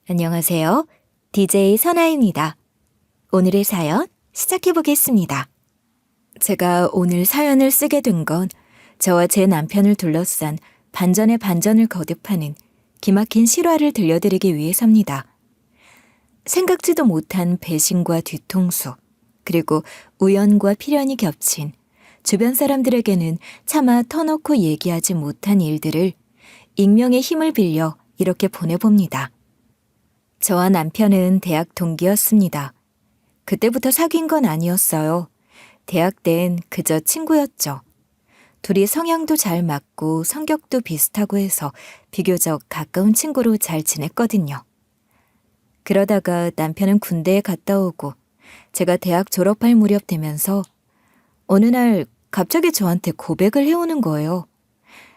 안녕하세요. DJ 선아입니다. 오늘의 사연 시작해 보겠습니다. 제가 오늘 사연을 쓰게 된 건 저와 제 남편을 둘러싼 반전의 반전을 거듭하는 기막힌 실화를 들려드리기 위해서입니다. 생각지도 못한 배신과 뒤통수, 그리고 우연과 필연이 겹친 주변 사람들에게는 차마 터놓고 얘기하지 못한 일들을 익명의 힘을 빌려 이렇게 보내봅니다. 저와 남편은 대학 동기였습니다. 그때부터 사귄 건 아니었어요. 대학 땐 그저 친구였죠. 둘이 성향도 잘 맞고 성격도 비슷하고 해서 비교적 가까운 친구로 잘 지냈거든요. 그러다가 남편은 군대에 갔다 오고 제가 대학 졸업할 무렵 되면서 어느 날 갑자기 저한테 고백을 해오는 거예요.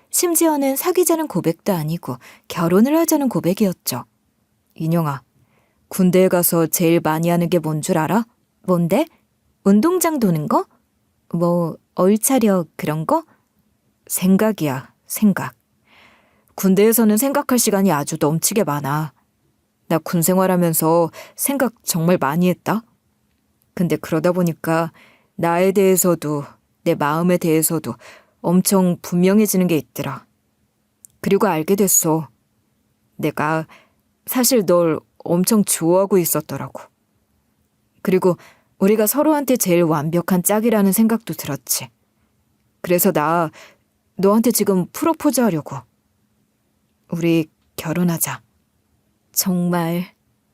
심지어는 사귀자는 고백도 아니고 결혼을 하자는 고백이었죠. 인영아, 군대에 가서 제일 많이 하는 게 뭔 줄 알아? 뭔데? 운동장 도는 거? 얼차려 그런 거? 생각이야, 생각. 군대에서는 생각할 시간이 아주 넘치게 많아. 나 군 생활하면서 생각 정말 많이 했다. 근데 그러다 보니까 나에 대해서도 내 마음에 대해서도 엄청 분명해지는 게 있더라. 그리고 알게 됐어. 내가 사실 널 엄청 좋아하고 있었더라고. 그리고 우리가 서로한테 제일 완벽한 짝이라는 생각도 들었지. 그래서 나 너한테 지금 프로포즈 하려고. 우리 결혼하자. 정말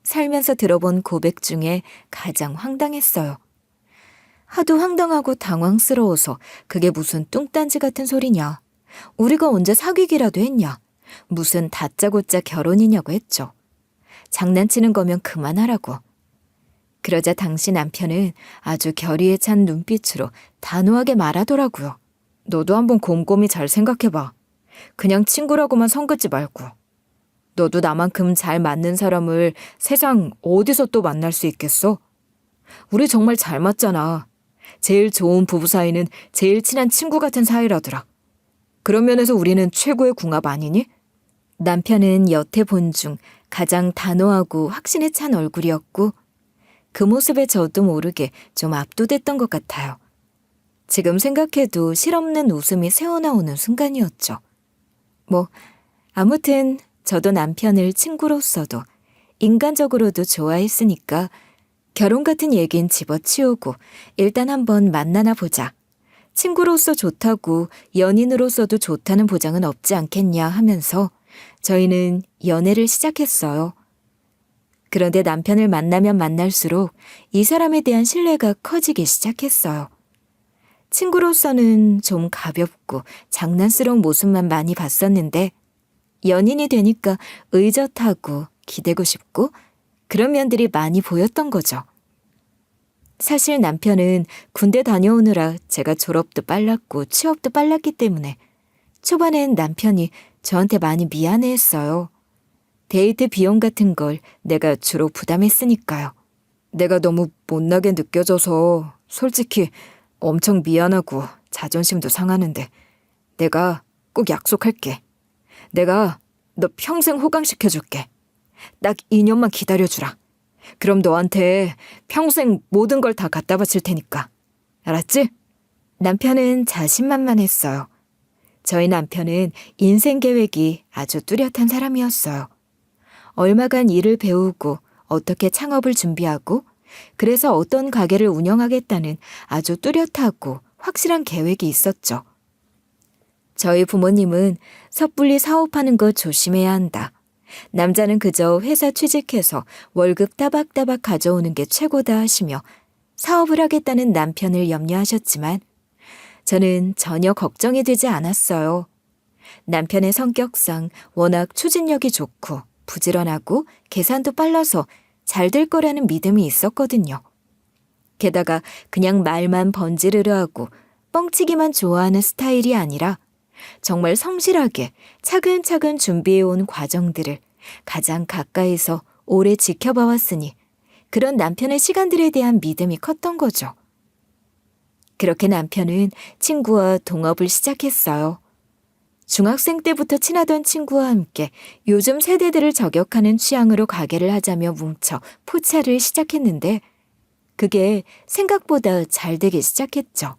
살면서 들어본 고백 중에 가장 황당했어요. 하도 황당하고 당황스러워서 그게 무슨 뚱딴지 같은 소리냐. 우리가 언제 사귀기라도 했냐. 무슨 다짜고짜 결혼이냐고 했죠. 장난치는 거면 그만하라고. 그러자 당시 남편은 아주 결의에 찬 눈빛으로 단호하게 말하더라고요. 너도 한번 곰곰이 잘 생각해봐. 그냥 친구라고만 선 긋지 말고. 너도 나만큼 잘 맞는 사람을 세상 어디서 또 만날 수 있겠어? 우리 정말 잘 맞잖아. 제일 좋은 부부 사이는 제일 친한 친구 같은 사이라더라. 그런 면에서 우리는 최고의 궁합 아니니? 남편은 여태 본 중 가장 단호하고 확신에 찬 얼굴이었고 그 모습에 저도 모르게 좀 압도됐던 것 같아요. 지금 생각해도 실없는 웃음이 새어나오는 순간이었죠. 아무튼 저도 남편을 친구로서도 인간적으로도 좋아했으니까 결혼 같은 얘긴 집어치우고 일단 한번 만나나 보자. 친구로서 좋다고 연인으로서도 좋다는 보장은 없지 않겠냐 하면서 저희는 연애를 시작했어요. 그런데 남편을 만나면 만날수록 이 사람에 대한 신뢰가 커지기 시작했어요. 친구로서는 좀 가볍고 장난스러운 모습만 많이 봤었는데 연인이 되니까 의젓하고 기대고 싶고 그런 면들이 많이 보였던 거죠. 사실 남편은 군대 다녀오느라 제가 졸업도 빨랐고 취업도 빨랐기 때문에 초반엔 남편이 저한테 많이 미안해했어요. 데이트 비용 같은 걸 내가 주로 부담했으니까요. 내가 너무 못나게 느껴져서 솔직히 엄청 미안하고 자존심도 상하는데 내가 꼭 약속할게. 내가 너 평생 호강시켜줄게. 딱 2년만 기다려주라. 그럼 너한테 평생 모든 걸 다 갖다 바칠 테니까. 알았지? 남편은 자신만만했어요. 저희 남편은 인생 계획이 아주 뚜렷한 사람이었어요. 얼마간 일을 배우고 어떻게 창업을 준비하고 그래서 어떤 가게를 운영하겠다는 아주 뚜렷하고 확실한 계획이 있었죠. 저희 부모님은 섣불리 사업하는 거 조심해야 한다. 남자는 그저 회사 취직해서 월급 따박따박 가져오는 게 최고다 하시며 사업을 하겠다는 남편을 염려하셨지만 저는 전혀 걱정이 되지 않았어요. 남편의 성격상 워낙 추진력이 좋고 부지런하고 계산도 빨라서 잘 될 거라는 믿음이 있었거든요. 게다가 그냥 말만 번지르르 하고 뻥치기만 좋아하는 스타일이 아니라 정말 성실하게 차근차근 준비해온 과정들을 가장 가까이서 오래 지켜봐왔으니 그런 남편의 시간들에 대한 믿음이 컸던 거죠. 그렇게 남편은 친구와 동업을 시작했어요. 중학생 때부터 친하던 친구와 함께 요즘 세대들을 저격하는 취향으로 가게를 하자며 뭉쳐 포차를 시작했는데 그게 생각보다 잘 되기 시작했죠.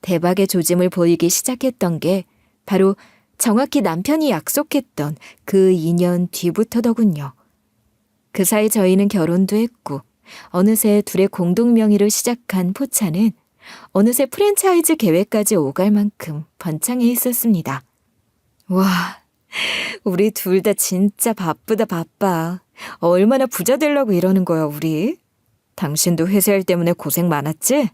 대박의 조짐을 보이기 시작했던 게 바로 정확히 남편이 약속했던 그 2년 뒤부터더군요. 그 사이 저희는 결혼도 했고 어느새 둘의 공동 명의로 시작한 포차는 어느새 프랜차이즈 계획까지 오갈 만큼 번창해 있었습니다. 와, 우리 둘 다 진짜 바쁘다 바빠. 얼마나 부자 되려고 이러는 거야 우리? 당신도 회사 일 때문에 고생 많았지?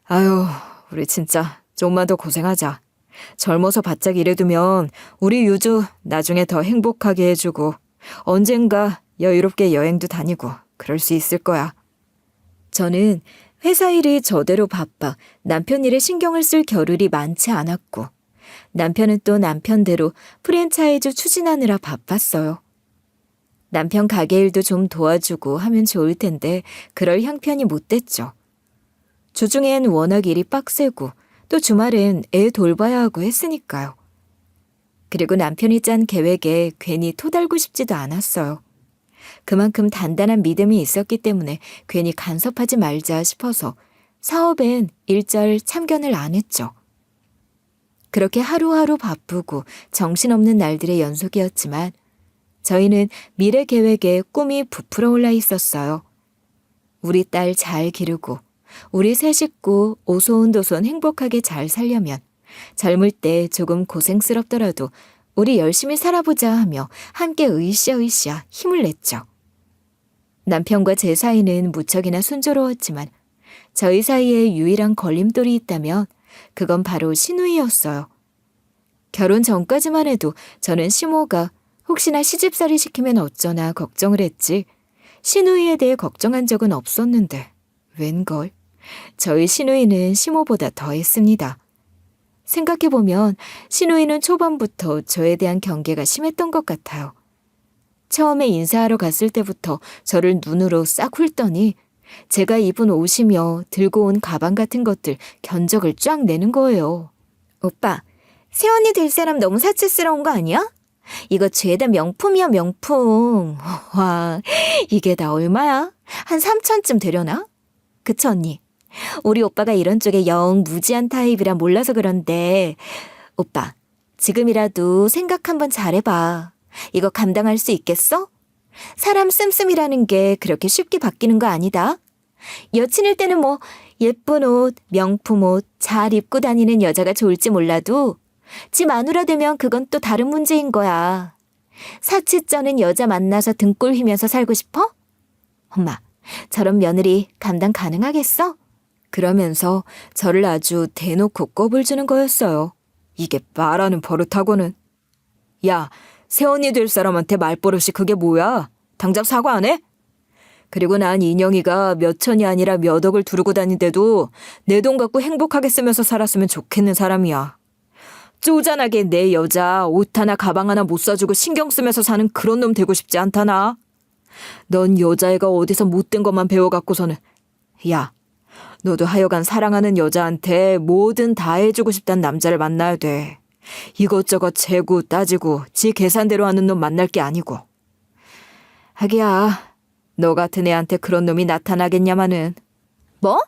아유, 우리 진짜 좀만 더 고생하자. 젊어서 바짝 일해두면 우리 유주 나중에 더 행복하게 해주고 언젠가 여유롭게 여행도 다니고 그럴 수 있을 거야. 저는 회사 일이 저대로 바빠 남편 일에 신경을 쓸 겨를이 많지 않았고 남편은 또 남편대로 프랜차이즈 추진하느라 바빴어요. 남편 가게 일도 좀 도와주고 하면 좋을 텐데 그럴 형편이 못 됐죠. 주중엔 워낙 일이 빡세고 또 주말엔 애 돌봐야 하고 했으니까요. 그리고 남편이 짠 계획에 괜히 토달고 싶지도 않았어요. 그만큼 단단한 믿음이 있었기 때문에 괜히 간섭하지 말자 싶어서 사업엔 일절 참견을 안 했죠. 그렇게 하루하루 바쁘고 정신없는 날들의 연속이었지만 저희는 미래 계획에 꿈이 부풀어 올라 있었어요. 우리 딸 잘 기르고 우리 세 식구 오손도손 행복하게 잘 살려면 젊을 때 조금 고생스럽더라도 우리 열심히 살아보자 하며 함께 으쌰으쌰 힘을 냈죠. 남편과 제 사이는 무척이나 순조로웠지만 저희 사이에 유일한 걸림돌이 있다면 그건 바로 시누이였어요. 결혼 전까지만 해도 저는 시모가 혹시나 시집살이 시키면 어쩌나 걱정을 했지 시누이에 대해 걱정한 적은 없었는데 웬걸 저희 시누이는 시모보다 더했습니다. 생각해보면 시누이는 초반부터 저에 대한 경계가 심했던 것 같아요. 처음에 인사하러 갔을 때부터 저를 눈으로 싹 훑더니 제가 입은 옷이며 들고 온 가방 같은 것들 견적을 쫙 내는 거예요. 오빠, 새언니 될 사람 너무 사치스러운 거 아니야? 이거 죄다 명품이야 명품. 와, 이게 다 얼마야? 한 3천쯤 되려나? 그쵸 언니? 우리 오빠가 이런 쪽에 영 무지한 타입이라 몰라서 그런데 오빠, 지금이라도 생각 한번 잘해봐. 이거 감당할 수 있겠어? 사람 씀씀이라는 게 그렇게 쉽게 바뀌는 거 아니다. 여친일 때는 뭐 예쁜 옷, 명품 옷 잘 입고 다니는 여자가 좋을지 몰라도 지 마누라 되면 그건 또 다른 문제인 거야. 사치 쩌는 여자 만나서 등골 휘면서 살고 싶어? 엄마, 저런 며느리 감당 가능하겠어? 그러면서 저를 아주 대놓고 꼽을 주는 거였어요. 이게 말하는 버릇하고는. 야, 새언니 될 사람한테 말버릇이 그게 뭐야? 당장 사과 안 해? 그리고 난 인영이가 몇 천이 아니라 몇 억을 두르고 다니는데도 내 돈 갖고 행복하게 쓰면서 살았으면 좋겠는 사람이야. 쪼잔하게 내 여자 옷 하나 가방 하나 못 사주고 신경 쓰면서 사는 그런 놈 되고 싶지 않다나. 넌 여자애가 어디서 못된 것만 배워갖고서는. 야, 너도 하여간 사랑하는 여자한테 뭐든 다 해주고 싶단 남자를 만나야 돼. 이것저것 재고 따지고 지 계산대로 하는 놈 만날 게 아니고. 하기야, 너 같은 애한테 그런 놈이 나타나겠냐마는. 뭐?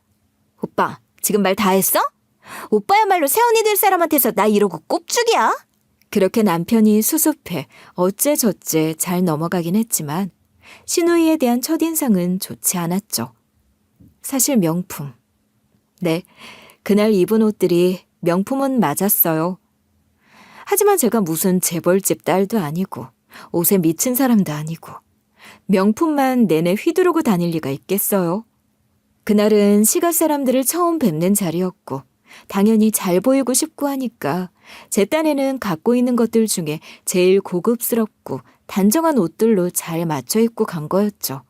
오빠, 지금 말 다 했어? 오빠야말로 새언니 될 사람한테서 나 이러고 꼽죽이야? 그렇게 남편이 수습해 어째저째 잘 넘어가긴 했지만 시누이에 대한 첫인상은 좋지 않았죠. 사실 명품. 네, 그날 입은 옷들이 명품은 맞았어요. 하지만 제가 무슨 재벌집 딸도 아니고 옷에 미친 사람도 아니고 명품만 내내 휘두르고 다닐 리가 있겠어요. 그날은 시가 사람들을 처음 뵙는 자리였고 당연히 잘 보이고 싶고 하니까 제 딴에는 갖고 있는 것들 중에 제일 고급스럽고 단정한 옷들로 잘 맞춰 입고 간 거였죠.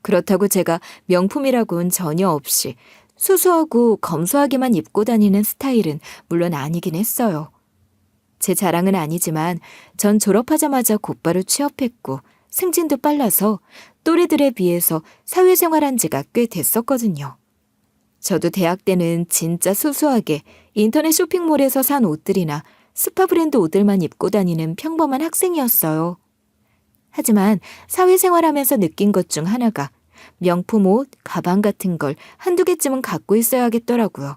그렇다고 제가 명품이라고는 전혀 없이 수수하고 검소하게만 입고 다니는 스타일은 물론 아니긴 했어요. 제 자랑은 아니지만 전 졸업하자마자 곧바로 취업했고 승진도 빨라서 또래들에 비해서 사회생활한 지가 꽤 됐었거든요. 저도 대학 때는 진짜 수수하게 인터넷 쇼핑몰에서 산 옷들이나 스파 브랜드 옷들만 입고 다니는 평범한 학생이었어요. 하지만 사회생활하면서 느낀 것 중 하나가 명품 옷, 가방 같은 걸 한두 개쯤은 갖고 있어야겠더라고요.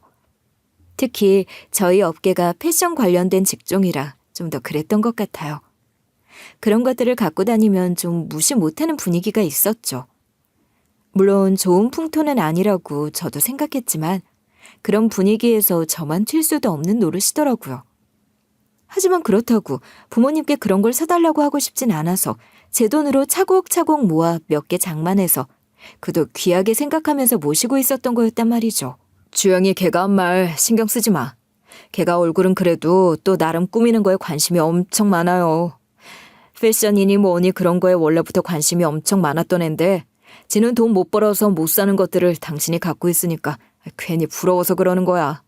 특히 저희 업계가 패션 관련된 직종이라 좀 더 그랬던 것 같아요. 그런 것들을 갖고 다니면 좀 무시 못하는 분위기가 있었죠. 물론 좋은 풍토는 아니라고 저도 생각했지만 그런 분위기에서 저만 튈 수도 없는 노릇이더라고요. 하지만 그렇다고 부모님께 그런 걸 사달라고 하고 싶진 않아서 제 돈으로 차곡차곡 모아 몇 개 장만해서 그도 귀하게 생각하면서 모시고 있었던 거였단 말이죠. 주영이 걔가 한 말 신경 쓰지 마. 걔가 얼굴은 그래도 또 나름 꾸미는 거에 관심이 엄청 많아요. 패션이니 뭐니 그런 거에 원래부터 관심이 엄청 많았던 앤데 지는 돈 못 벌어서 못 사는 것들을 당신이 갖고 있으니까 괜히 부러워서 그러는 거야.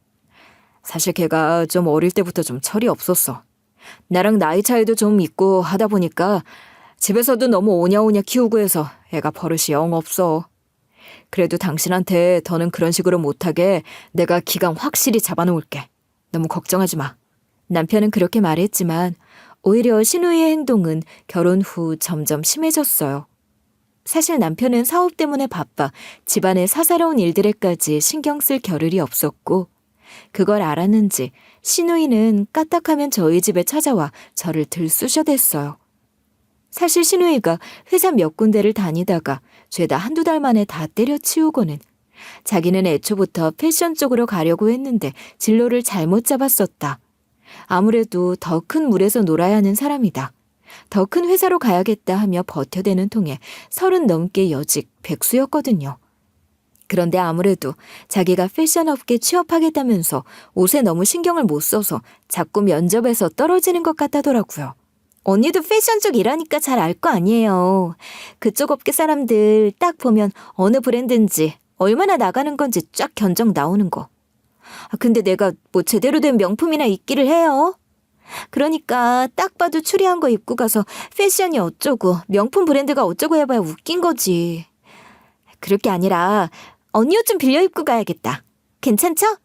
사실 걔가 좀 어릴 때부터 좀 철이 없었어. 나랑 나이 차이도 좀 있고 하다 보니까 집에서도 너무 오냐오냐 키우고 해서 애가 버릇이 영 없어. 그래도 당신한테 더는 그런 식으로 못하게 내가 기강 확실히 잡아놓을게. 너무 걱정하지 마. 남편은 그렇게 말했지만 오히려 신우이의 행동은 결혼 후 점점 심해졌어요. 사실 남편은 사업 때문에 바빠 집안의 사사로운 일들에까지 신경 쓸 겨를이 없었고 그걸 알았는지 신우이는 까딱하면 저희 집에 찾아와 저를 들쑤셔댔어요. 사실 신우이가 회사 몇 군데를 다니다가 죄다 한두 달 만에 다 때려치우고는 자기는 애초부터 패션 쪽으로 가려고 했는데 진로를 잘못 잡았었다. 아무래도 더 큰 물에서 놀아야 하는 사람이다. 더 큰 회사로 가야겠다 하며 버텨대는 통에 30 넘게 여직 백수였거든요. 그런데 아무래도 자기가 패션업계 취업하겠다면서 옷에 너무 신경을 못 써서 자꾸 면접에서 떨어지는 것 같다더라고요. 언니도 패션 쪽 일하니까 잘 알 거 아니에요. 그쪽 업계 사람들 딱 보면 어느 브랜드인지 얼마나 나가는 건지 쫙 견적 나오는 거. 근데 내가 뭐 제대로 된 명품이나 입기를 해요. 그러니까 딱 봐도 추리한 거 입고 가서 패션이 어쩌고 명품 브랜드가 어쩌고 해봐야 웃긴 거지. 그럴 게 아니라 언니 옷 좀 빌려 입고 가야겠다. 괜찮죠?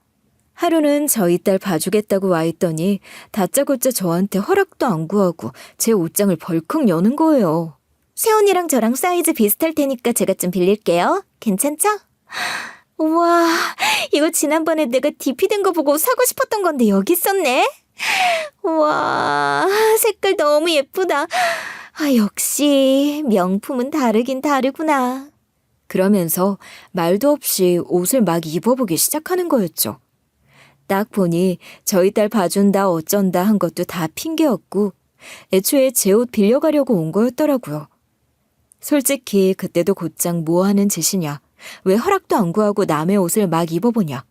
하루는 저희 딸 봐주겠다고 와 있더니 다짜고짜 저한테 허락도 안 구하고 제 옷장을 벌컥 여는 거예요. 세훈이랑 저랑 사이즈 비슷할 테니까 제가 좀 빌릴게요. 괜찮죠? 우와, 이거 지난번에 내가 DP 된 거 보고 사고 싶었던 건데 여기 있었네? 우와, 색깔 너무 예쁘다. 역시 명품은 다르긴 다르구나. 그러면서 말도 없이 옷을 막 입어보기 시작하는 거였죠. 딱 보니 저희 딸 봐준다 어쩐다 한 것도 다 핑계였고 애초에 제 옷 빌려가려고 온 거였더라고요. 솔직히 그때도 곧장 뭐 하는 짓이냐, 왜 허락도 안 구하고 남의 옷을 막 입어보냐,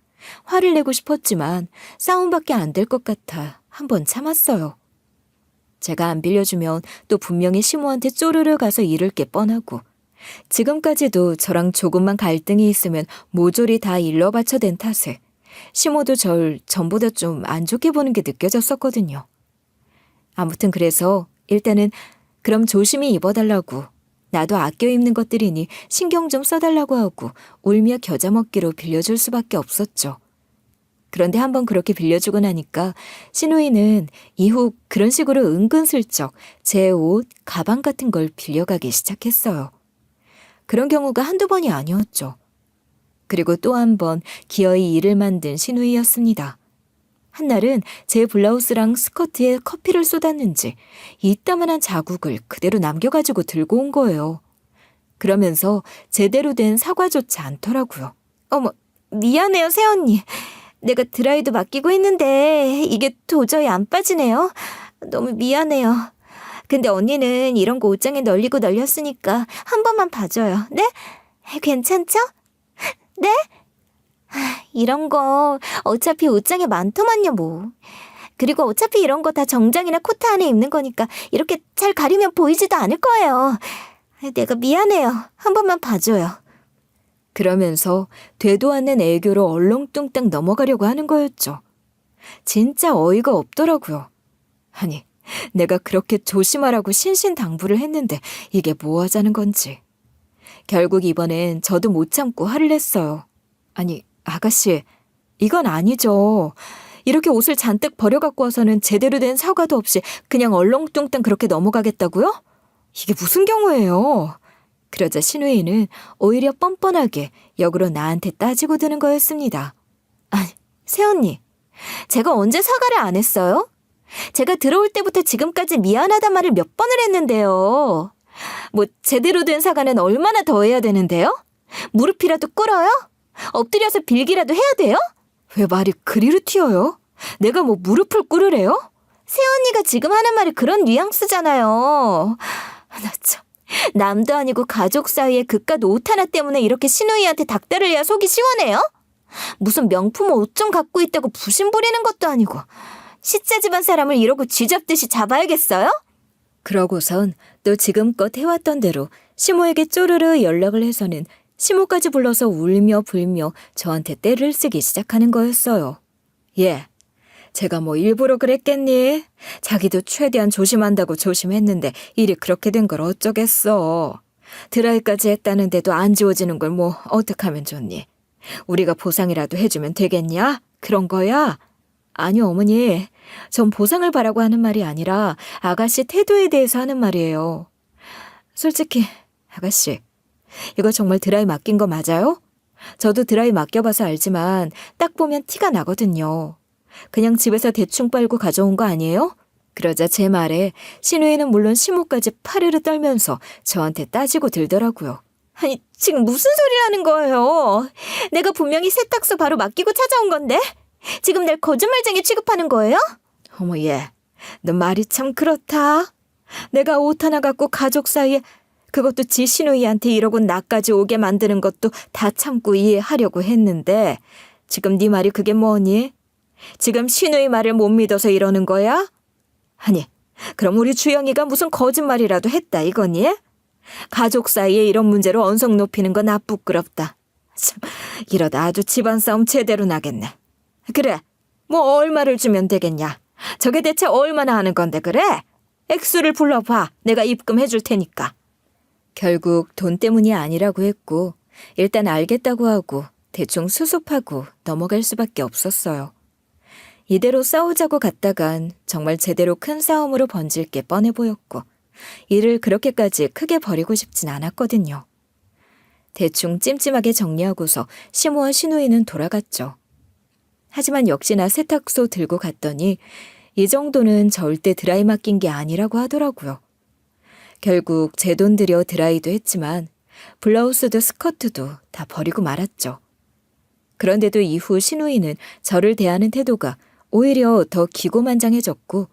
화를 내고 싶었지만 싸움밖에 안 될 것 같아 한번 참았어요. 제가 안 빌려주면 또 분명히 시모한테 쪼르르 가서 이를 게 뻔하고 지금까지도 저랑 조금만 갈등이 있으면 모조리 다 일러 바쳐댄 탓에 시모도 절 전보다 좀 안 좋게 보는 게 느껴졌었거든요. 아무튼 그래서 일단은 그럼 조심히 입어달라고, 나도 아껴 입는 것들이니 신경 좀 써달라고 하고 울며 겨자 먹기로 빌려줄 수밖에 없었죠. 그런데 한번 그렇게 빌려주고 나니까 신우이는 이후 그런 식으로 은근슬쩍 제 옷, 가방 같은 걸 빌려가기 시작했어요. 그런 경우가 한두 번이 아니었죠. 그리고 또 한 번 기어이 일을 만든 신우이였습니다. 한날은 제 블라우스랑 스커트에 커피를 쏟았는지 이따만한 자국을 그대로 남겨가지고 들고 온 거예요. 그러면서 제대로 된 사과조차 않더라고요. 어머, 미안해요, 새언니. 내가 드라이도 맡기고 했는데 이게 도저히 안 빠지네요. 너무 미안해요. 근데 언니는 이런 거 옷장에 널리고 널렸으니까 한 번만 봐줘요. 네? 괜찮죠? 네? 이런 거 어차피 옷장에 많더만요 뭐. 그리고 어차피 이런 거 다 정장이나 코트 안에 입는 거니까 이렇게 잘 가리면 보이지도 않을 거예요. 내가 미안해요. 한 번만 봐줘요. 그러면서 되도 않는 애교로 얼렁뚱땅 넘어가려고 하는 거였죠. 진짜 어이가 없더라고요. 아니, 내가 그렇게 조심하라고 신신당부를 했는데 이게 뭐 하자는 건지. 결국 이번엔 저도 못 참고 화를 냈어요. 아니, 아가씨, 이건 아니죠. 이렇게 옷을 잔뜩 버려갖고 와서는 제대로 된 사과도 없이 그냥 얼렁뚱땅 그렇게 넘어가겠다고요? 이게 무슨 경우예요? 그러자 신우이는 오히려 뻔뻔하게 역으로 나한테 따지고 드는 거였습니다. 아니, 새언니, 제가 언제 사과를 안 했어요? 제가 들어올 때부터 지금까지 미안하단 말을 몇 번을 했는데요. 뭐 제대로 된 사과는 얼마나 더 해야 되는데요? 무릎이라도 꿇어요? 엎드려서 빌기라도 해야 돼요? 왜 말이 그리로 튀어요? 내가 뭐 무릎을 꿇으래요? 새언니가 지금 하는 말이 그런 뉘앙스잖아요. 나 참, 남도 아니고 가족 사이에 그깟 옷 하나 때문에 이렇게 신우이한테 닥달을 해야 속이 시원해요? 무슨 명품 옷 좀 갖고 있다고 부심 부리는 것도 아니고 시자 집안 사람을 이러고 쥐잡듯이 잡아야겠어요? 그러고선 또 지금껏 해왔던 대로 시모에게 쪼르르 연락을 해서는 시모까지 불러서 울며 불며 저한테 떼를 쓰기 시작하는 거였어요. 예, 제가 뭐 일부러 그랬겠니? 자기도 최대한 조심한다고 조심했는데 일이 그렇게 된 걸 어쩌겠어. 드라이까지 했다는데도 안 지워지는 걸 뭐 어떡하면 좋니? 우리가 보상이라도 해주면 되겠냐? 그런 거야? 아니요, 어머니. 전 보상을 바라고 하는 말이 아니라 아가씨 태도에 대해서 하는 말이에요. 솔직히 아가씨, 이거 정말 드라이 맡긴 거 맞아요? 저도 드라이 맡겨봐서 알지만 딱 보면 티가 나거든요. 그냥 집에서 대충 빨고 가져온 거 아니에요? 그러자 제 말에 신우이는 물론 시모까지 파르르 떨면서 저한테 따지고 들더라고요. 아니, 지금 무슨 소리를 하는 거예요? 내가 분명히 세탁소 바로 맡기고 찾아온 건데? 지금 날 거짓말쟁이 취급하는 거예요? 어머, 얘, 너 말이 참 그렇다. 내가 옷 하나 갖고 가족 사이에, 그것도 지 시누이한테 이러고 나까지 오게 만드는 것도 다 참고 이해하려고 했는데 지금 네 말이 그게 뭐니? 지금 시누이 말을 못 믿어서 이러는 거야? 아니, 그럼 우리 주영이가 무슨 거짓말이라도 했다 이거니? 가족 사이에 이런 문제로 언성 높이는 건 부끄럽다. 참, 이러다 아주 집안 싸움 제대로 나겠네. 그래, 뭐 얼마를 주면 되겠냐? 저게 대체 얼마나 하는 건데 그래? 액수를 불러봐. 내가 입금해 줄 테니까. 결국 돈 때문이 아니라고 했고 일단 알겠다고 하고 대충 수습하고 넘어갈 수밖에 없었어요. 이대로 싸우자고 갔다간 정말 제대로 큰 싸움으로 번질 게 뻔해 보였고 일을 그렇게까지 크게 벌이고 싶진 않았거든요. 대충 찜찜하게 정리하고서 시모와 시누이는 돌아갔죠. 하지만 역시나 세탁소 들고 갔더니 이 정도는 절대 드라이 맡긴 게 아니라고 하더라고요. 결국 제 돈 들여 드라이도 했지만 블라우스도 스커트도 다 버리고 말았죠. 그런데도 이후 시누이는 저를 대하는 태도가 오히려 더 기고만장해졌고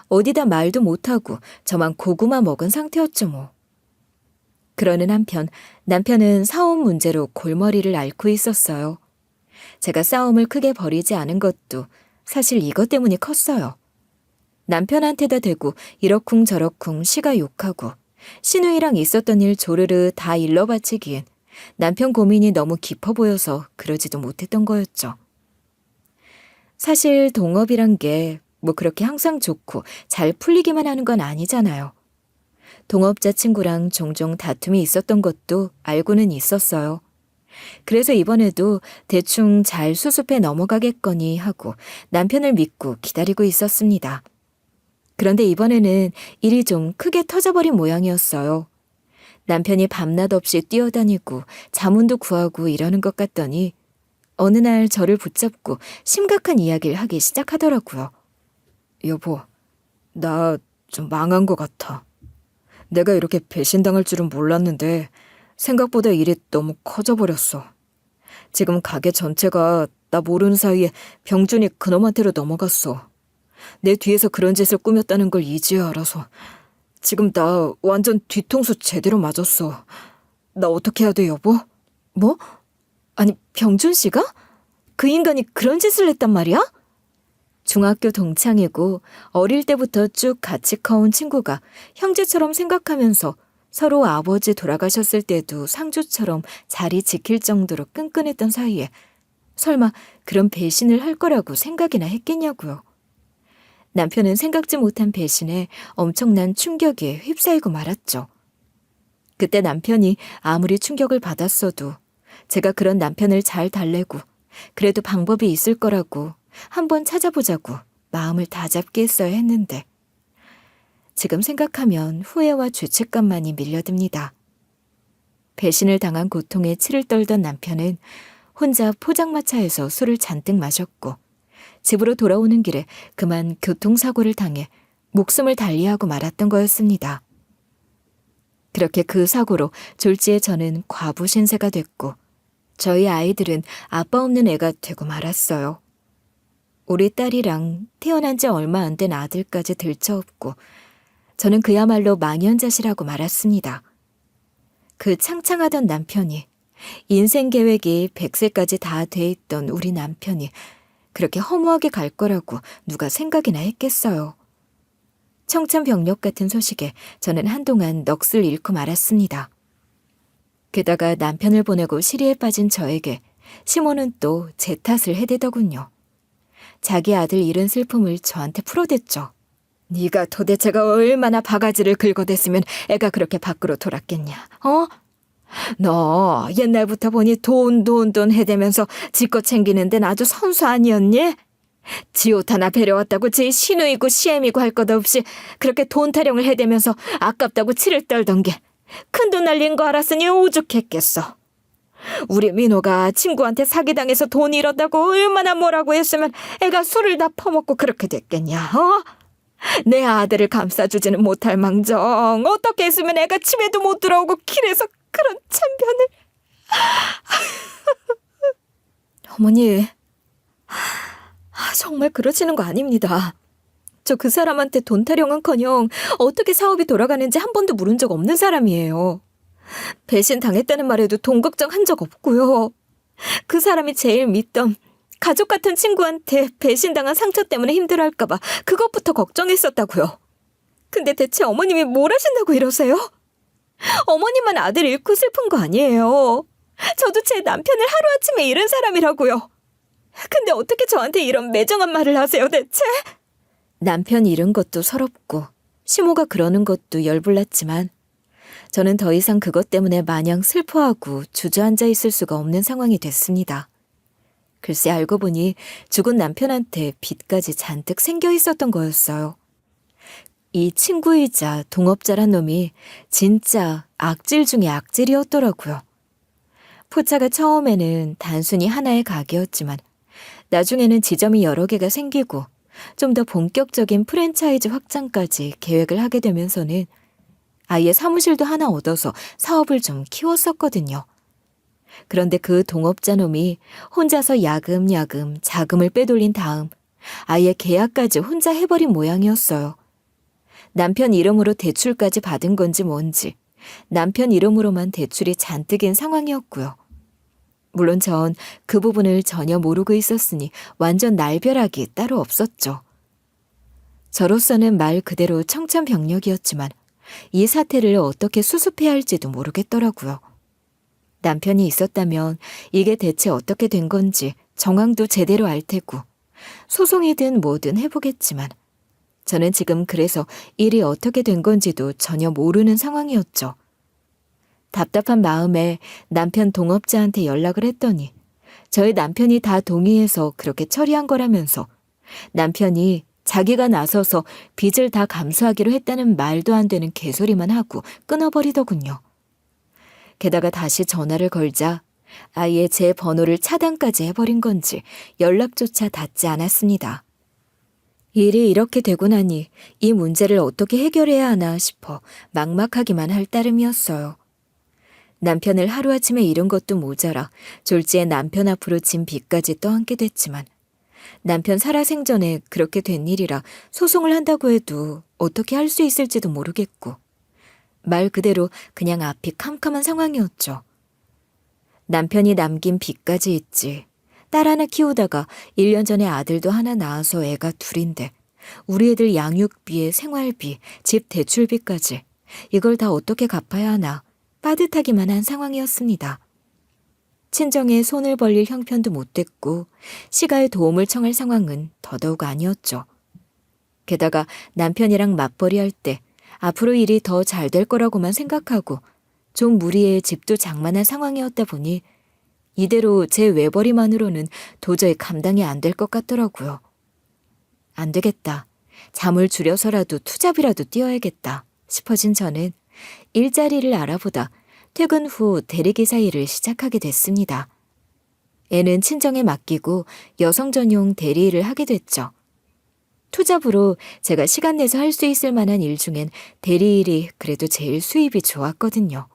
어디다 말도 못하고 저만 고구마 먹은 상태였죠 뭐. 그러는 한편 남편은 사업 문제로 골머리를 앓고 있었어요. 제가 싸움을 크게 벌이지 않은 것도 사실 이것 때문이 컸어요. 남편한테다 대고 이러쿵저러쿵 시가 욕하고 시누이랑 있었던 일 조르르 다 일러 바치기엔 남편 고민이 너무 깊어 보여서 그러지도 못했던 거였죠. 사실 동업이란 게 뭐 그렇게 항상 좋고 잘 풀리기만 하는 건 아니잖아요. 동업자 친구랑 종종 다툼이 있었던 것도 알고는 있었어요. 그래서 이번에도 대충 잘 수습해 넘어가겠거니 하고 남편을 믿고 기다리고 있었습니다. 그런데 이번에는 일이 좀 크게 터져버린 모양이었어요. 남편이 밤낮 없이 뛰어다니고 자문도 구하고 이러는 것 같더니 어느 날 저를 붙잡고 심각한 이야기를 하기 시작하더라고요. 여보, 나 좀 망한 것 같아. 내가 이렇게 배신당할 줄은 몰랐는데 생각보다 일이 너무 커져버렸어. 지금 가게 전체가 나 모르는 사이에 병준이 그놈한테로 넘어갔어. 내 뒤에서 그런 짓을 꾸몄다는 걸 이제야 알아서 지금 나 완전 뒤통수 제대로 맞았어. 나 어떻게 해야 돼, 여보? 뭐? 아니, 병준 씨가? 그 인간이 그런 짓을 했단 말이야? 중학교 동창이고 어릴 때부터 쭉 같이 커온 친구가 형제처럼 생각하면서 서로 아버지 돌아가셨을 때도 상주처럼 자리 지킬 정도로 끈끈했던 사이에 설마 그런 배신을 할 거라고 생각이나 했겠냐고요. 남편은 생각지 못한 배신에 엄청난 충격에 휩싸이고 말았죠. 그때 남편이 아무리 충격을 받았어도 제가 그런 남편을 잘 달래고 그래도 방법이 있을 거라고 한번 찾아보자고 마음을 다잡게 했어야 했는데 지금 생각하면 후회와 죄책감만이 밀려듭니다. 배신을 당한 고통에 치를 떨던 남편은 혼자 포장마차에서 술을 잔뜩 마셨고 집으로 돌아오는 길에 그만 교통사고를 당해 목숨을 달리하고 말았던 거였습니다. 그렇게 그 사고로 졸지에 저는 과부 신세가 됐고 저희 아이들은 아빠 없는 애가 되고 말았어요. 우리 딸이랑 태어난 지 얼마 안 된 아들까지 들쳐업고 저는 그야말로 망연자실하고 말았습니다. 그 창창하던 남편이, 인생 계획이 100세까지 다 돼 있던 우리 남편이 그렇게 허무하게 갈 거라고 누가 생각이나 했겠어요. 청천벽력 같은 소식에 저는 한동안 넋을 잃고 말았습니다. 게다가 남편을 보내고 시리에 빠진 저에게 시모는 또 제 탓을 해대더군요. 자기 아들 잃은 슬픔을 저한테 풀어댔죠. 네가 도대체가 얼마나 바가지를 긁어댔으면 애가 그렇게 밖으로 돌았겠냐, 어? 너 옛날부터 보니 돈 해대면서 지껏 챙기는 데는 아주 선수 아니었니? 지 옷 하나 배려왔다고 지 시누이고 시애미고 할 것 없이 그렇게 돈 타령을 해대면서 아깝다고 치를 떨던 게 큰돈 날린 거 알았으니 오죽했겠어. 우리 민호가 친구한테 사기당해서 돈 잃었다고 얼마나 뭐라고 했으면 애가 술을 다 퍼먹고 그렇게 됐겠냐, 어? 내 아들을 감싸주지는 못할 망정 어떻게 했으면 애가 집에도 못 들어오고 길에서 그런 참변을. 어머니, 정말 그러시는 거 아닙니다. 저 그 사람한테 돈 타령은커녕 어떻게 사업이 돌아가는지 한 번도 물은 적 없는 사람이에요. 배신 당했다는 말에도 돈 걱정한 적 없고요. 그 사람이 제일 믿던 가족 같은 친구한테 배신당한 상처 때문에 힘들어할까 봐 그것부터 걱정했었다고요. 근데 대체 어머님이 뭘 하신다고 이러세요? 어머님만 아들 잃고 슬픈 거 아니에요. 저도 제 남편을 하루아침에 잃은 사람이라고요. 근데 어떻게 저한테 이런 매정한 말을 하세요, 대체? 남편 잃은 것도 서럽고 시모가 그러는 것도 열불났지만 저는 더 이상 그것 때문에 마냥 슬퍼하고 주저앉아 있을 수가 없는 상황이 됐습니다. 글쎄 알고 보니 죽은 남편한테 빚까지 잔뜩 생겨 있었던 거였어요. 이 친구이자 동업자란 놈이 진짜 악질 중에 악질이었더라고요. 포차가 처음에는 단순히 하나의 가게였지만 나중에는 지점이 여러 개가 생기고 좀 더 본격적인 프랜차이즈 확장까지 계획을 하게 되면서는 아예 사무실도 하나 얻어서 사업을 좀 키웠었거든요. 그런데 그 동업자 놈이 혼자서 야금야금 자금을 빼돌린 다음 아예 계약까지 혼자 해버린 모양이었어요. 남편 이름으로 대출까지 받은 건지 뭔지 남편 이름으로만 대출이 잔뜩인 상황이었고요. 물론 전 그 부분을 전혀 모르고 있었으니 완전 날벼락이 따로 없었죠. 저로서는 말 그대로 청천벽력이었지만 이 사태를 어떻게 수습해야 할지도 모르겠더라고요. 남편이 있었다면 이게 대체 어떻게 된 건지 정황도 제대로 알 테고 소송이든 뭐든 해보겠지만 저는 지금 그래서 일이 어떻게 된 건지도 전혀 모르는 상황이었죠. 답답한 마음에 남편 동업자한테 연락을 했더니 저희 남편이 다 동의해서 그렇게 처리한 거라면서 남편이 자기가 나서서 빚을 다 감수하기로 했다는 말도 안 되는 개소리만 하고 끊어버리더군요. 게다가 다시 전화를 걸자 아예 제 번호를 차단까지 해버린 건지 연락조차 닿지 않았습니다. 일이 이렇게 되고 나니 이 문제를 어떻게 해결해야 하나 싶어 막막하기만 할 따름이었어요. 남편을 하루아침에 잃은 것도 모자라 졸지에 남편 앞으로 진 빚까지 떠안게 됐지만 남편 살아생전에 그렇게 된 일이라 소송을 한다고 해도 어떻게 할 수 있을지도 모르겠고 말 그대로 그냥 앞이 캄캄한 상황이었죠. 남편이 남긴 빚까지 있지. 딸 하나 키우다가 1년 전에 아들도 하나 낳아서 애가 둘인데 우리 애들 양육비에 생활비, 집 대출비까지 이걸 다 어떻게 갚아야 하나 빠듯하기만 한 상황이었습니다. 친정에 손을 벌릴 형편도 못 됐고 시가의 도움을 청할 상황은 더더욱 아니었죠. 게다가 남편이랑 맞벌이 할 때 앞으로 일이 더 잘 될 거라고만 생각하고 좀 무리해 집도 장만한 상황이었다 보니 이대로 제 외벌이만으로는 도저히 감당이 안 될 것 같더라고요. 안 되겠다. 잠을 줄여서라도 투잡이라도 뛰어야겠다 싶어진 저는 일자리를 알아보다 퇴근 후 대리기사 일을 시작하게 됐습니다. 애는 친정에 맡기고 여성 전용 대리 일을 하게 됐죠. 투잡으로 제가 시간 내서 할 수 있을 만한 일 중엔 대리 일이 그래도 제일 수입이 좋았거든요.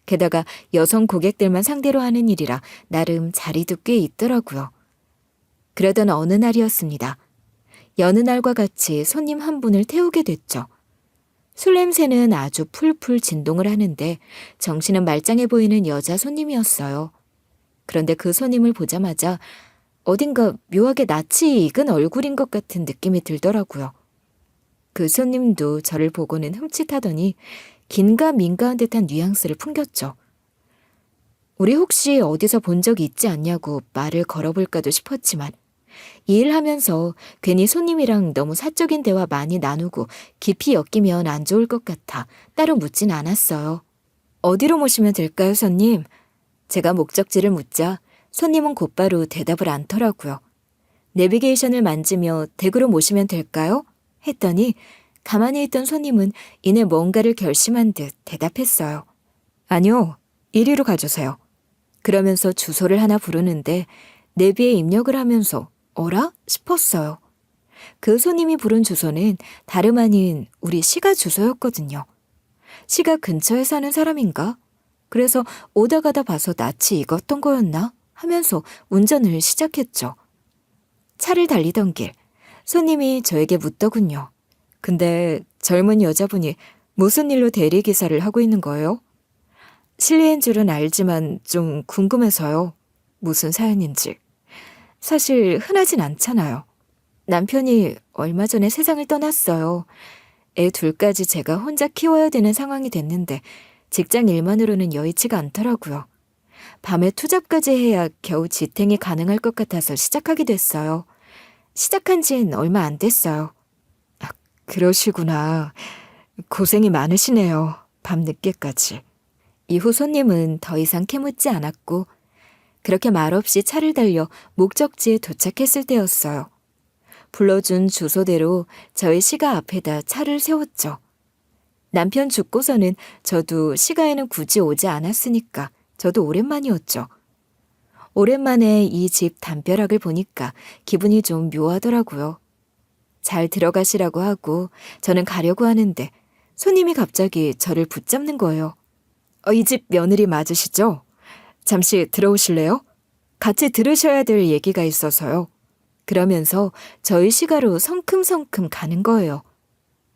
게다가 여성 고객들만 상대로 하는 일이라 나름 자리도 꽤 있더라고요. 그러던 어느 날이었습니다. 여느 날과 같이 손님 한 분을 태우게 됐죠. 술 냄새는 아주 풀풀 진동을 하는데 정신은 말짱해 보이는 여자 손님이었어요. 그런데 그 손님을 보자마자 어딘가 묘하게 낯이 익은 얼굴인 것 같은 느낌이 들더라고요. 그 손님도 저를 보고는 흠칫하더니 긴가민가한 듯한 뉘앙스를 풍겼죠. 우리 혹시 어디서 본 적이 있지 않냐고 말을 걸어볼까도 싶었지만 이 일하면서 괜히 손님이랑 너무 사적인 대화 많이 나누고 깊이 엮이면 안 좋을 것 같아 따로 묻진 않았어요. 어디로 모시면 될까요, 손님? 제가 목적지를 묻자 손님은 곧바로 대답을 않더라고요. 내비게이션을 만지며 댁으로 모시면 될까요? 했더니 가만히 있던 손님은 이내 뭔가를 결심한 듯 대답했어요. 아니요, 이리로 가주세요. 그러면서 주소를 하나 부르는데 내비에 입력을 하면서 어라? 싶었어요. 그 손님이 부른 주소는 다름 아닌 우리 시가 주소였거든요. 시가 근처에 사는 사람인가? 그래서 오다 가다 봐서 낯이 익었던 거였나? 하면서 운전을 시작했죠. 차를 달리던 길, 손님이 저에게 묻더군요. 근데 젊은 여자분이 무슨 일로 대리기사를 하고 있는 거예요? 실례인 줄은 알지만 좀 궁금해서요. 무슨 사연인지. 사실 흔하진 않잖아요. 남편이 얼마 전에 세상을 떠났어요. 애 둘까지 제가 혼자 키워야 되는 상황이 됐는데 직장 일만으로는 여의치가 않더라고요. 밤에 투잡까지 해야 겨우 지탱이 가능할 것 같아서 시작하게 됐어요. 시작한 지는 얼마 안 됐어요. 아, 그러시구나. 고생이 많으시네요. 밤늦게까지. 이후 손님은 더 이상 캐묻지 않았고 그렇게 말없이 차를 달려 목적지에 도착했을 때였어요. 불러준 주소대로 저희 시가 앞에다 차를 세웠죠. 남편 죽고서는 저도 시가에는 굳이 오지 않았으니까 저도 오랜만이었죠. 오랜만에 이 집 담벼락을 보니까 기분이 좀 묘하더라고요. 잘 들어가시라고 하고 저는 가려고 하는데 손님이 갑자기 저를 붙잡는 거예요. 이 집 며느리 맞으시죠? 잠시 들어오실래요? 같이 들으셔야 될 얘기가 있어서요. 그러면서 저희 시가로 성큼성큼 가는 거예요.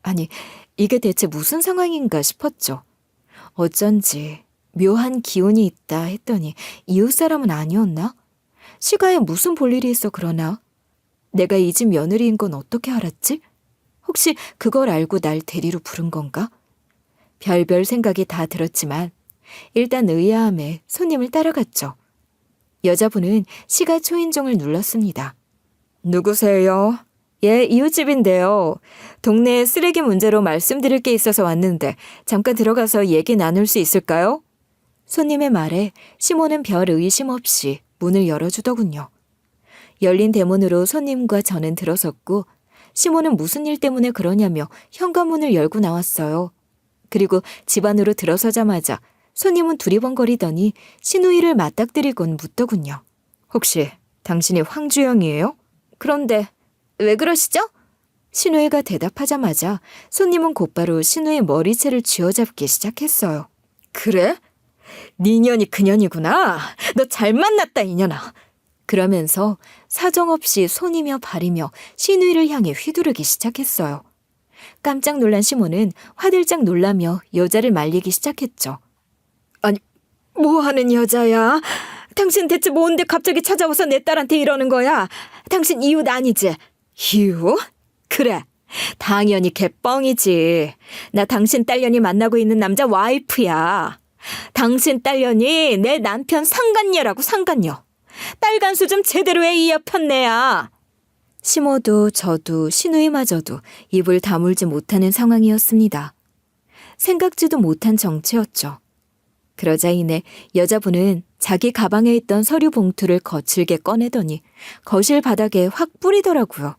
아니, 이게 대체 무슨 상황인가 싶었죠. 어쩐지 묘한 기운이 있다 했더니 이웃 사람은 아니었나? 시가에 무슨 볼일이 있어 그러나? 내가 이 집 며느리인 건 어떻게 알았지? 혹시 그걸 알고 날 데리러 부른 건가? 별별 생각이 다 들었지만 일단 의아함에 손님을 따라갔죠. 여자분은 시가 초인종을 눌렀습니다. 누구세요? 예, 이웃집인데요. 동네 쓰레기 문제로 말씀드릴 게 있어서 왔는데 잠깐 들어가서 얘기 나눌 수 있을까요? 손님의 말에 시모는 별 의심 없이 문을 열어주더군요. 열린 대문으로 손님과 저는 들어섰고 시모는 무슨 일 때문에 그러냐며 현관문을 열고 나왔어요. 그리고 집 안으로 들어서자마자 손님은 두리번거리더니 시누이를 맞닥뜨리곤 묻더군요. 혹시 당신이 황주영이에요? 그런데 왜 그러시죠? 시누이가 대답하자마자 손님은 곧바로 시누이 머리채를 쥐어잡기 시작했어요. 그래? 네 년이 그 년이구나. 너 잘 만났다 이년아. 그러면서 사정없이 손이며 발이며 시누이를 향해 휘두르기 시작했어요. 깜짝 놀란 시모는 화들짝 놀라며 여자를 말리기 시작했죠. 아니, 뭐하는 여자야? 당신 대체 뭔데 갑자기 찾아와서 내 딸한테 이러는 거야? 당신 이웃 아니지? 이웃? 그래, 당연히 개뻥이지. 나 당신 딸년이 만나고 있는 남자 와이프야. 당신 딸년이 내 남편 상간녀라고 상간녀. 딸간수 좀 제대로 해 이 여편네야. 시모도 저도 시누이마저도 입을 다물지 못하는 상황이었습니다. 생각지도 못한 정체였죠. 그러자 이내 여자분은 자기 가방에 있던 서류 봉투를 거칠게 꺼내더니 거실 바닥에 확 뿌리더라고요.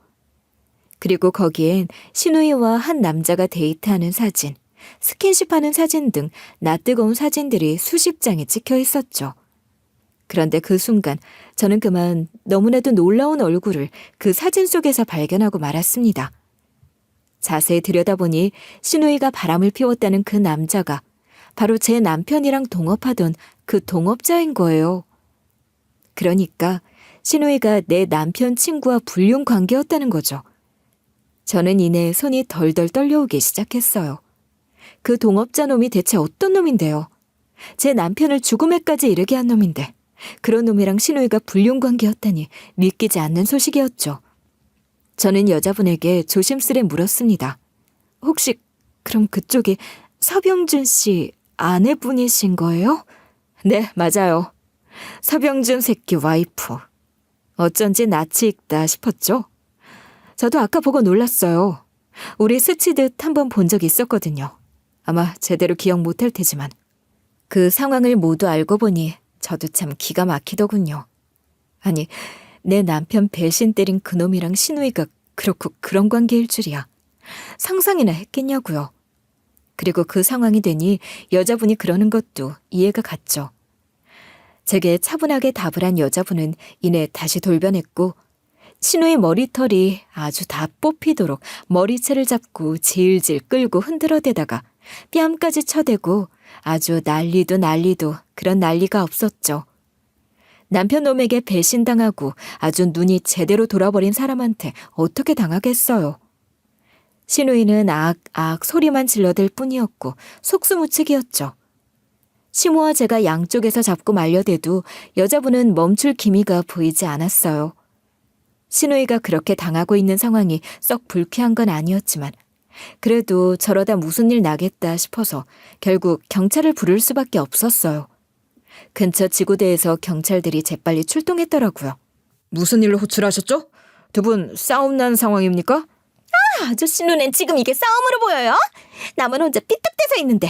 그리고 거기엔 신우이와 한 남자가 데이트하는 사진, 스킨십하는 사진 등 낯뜨거운 사진들이 수십 장이 찍혀 있었죠. 그런데 그 순간 저는 그만 너무나도 놀라운 얼굴을 그 사진 속에서 발견하고 말았습니다. 자세히 들여다보니 신우이가 바람을 피웠다는 그 남자가 바로 제 남편이랑 동업하던 그 동업자인 거예요. 그러니까 신우이가 내 남편 친구와 불륜 관계였다는 거죠. 저는 이내 손이 덜덜 떨려오기 시작했어요. 그 동업자 놈이 대체 어떤 놈인데요? 제 남편을 죽음에까지 이르게 한 놈인데 그런 놈이랑 신우이가 불륜 관계였다니 믿기지 않는 소식이었죠. 저는 여자분에게 조심스레 물었습니다. 혹시 그럼 그쪽이 서병준 씨 아내분이신 거예요? 네, 맞아요. 서병준 새끼 와이프. 어쩐지 낯이 익다 싶었죠? 저도 아까 보고 놀랐어요. 우리 스치듯 한번 본 적이 있었거든요. 아마 제대로 기억 못할 테지만. 그 상황을 모두 알고 보니 저도 참 기가 막히더군요. 아니, 내 남편 배신 때린 그놈이랑 신우이가 그렇고 그런 관계일 줄이야. 상상이나 했겠냐고요. 그리고 그 상황이 되니 여자분이 그러는 것도 이해가 갔죠. 제게 차분하게 답을 한 여자분은 이내 다시 돌변했고 신우의 머리털이 아주 다 뽑히도록 머리채를 잡고 질질 끌고 흔들어대다가 뺨까지 쳐대고 아주 난리도 그런 난리가 없었죠. 남편 놈에게 배신당하고 아주 눈이 제대로 돌아버린 사람한테 어떻게 당하겠어요. 신우이는 악악 소리만 질러댈 뿐이었고 속수무책이었죠. 시모와 제가 양쪽에서 잡고 말려대도 여자분은 멈출 기미가 보이지 않았어요. 신우이가 그렇게 당하고 있는 상황이 썩 불쾌한 건 아니었지만 그래도 저러다 무슨 일 나겠다 싶어서 결국 경찰을 부를 수밖에 없었어요. 근처 지구대에서 경찰들이 재빨리 출동했더라고요. 무슨 일로 호출하셨죠? 두 분 싸움 난 상황입니까? 아저씨 눈엔 지금 이게 싸움으로 보여요? 남은 혼자 삐딱대서 있는데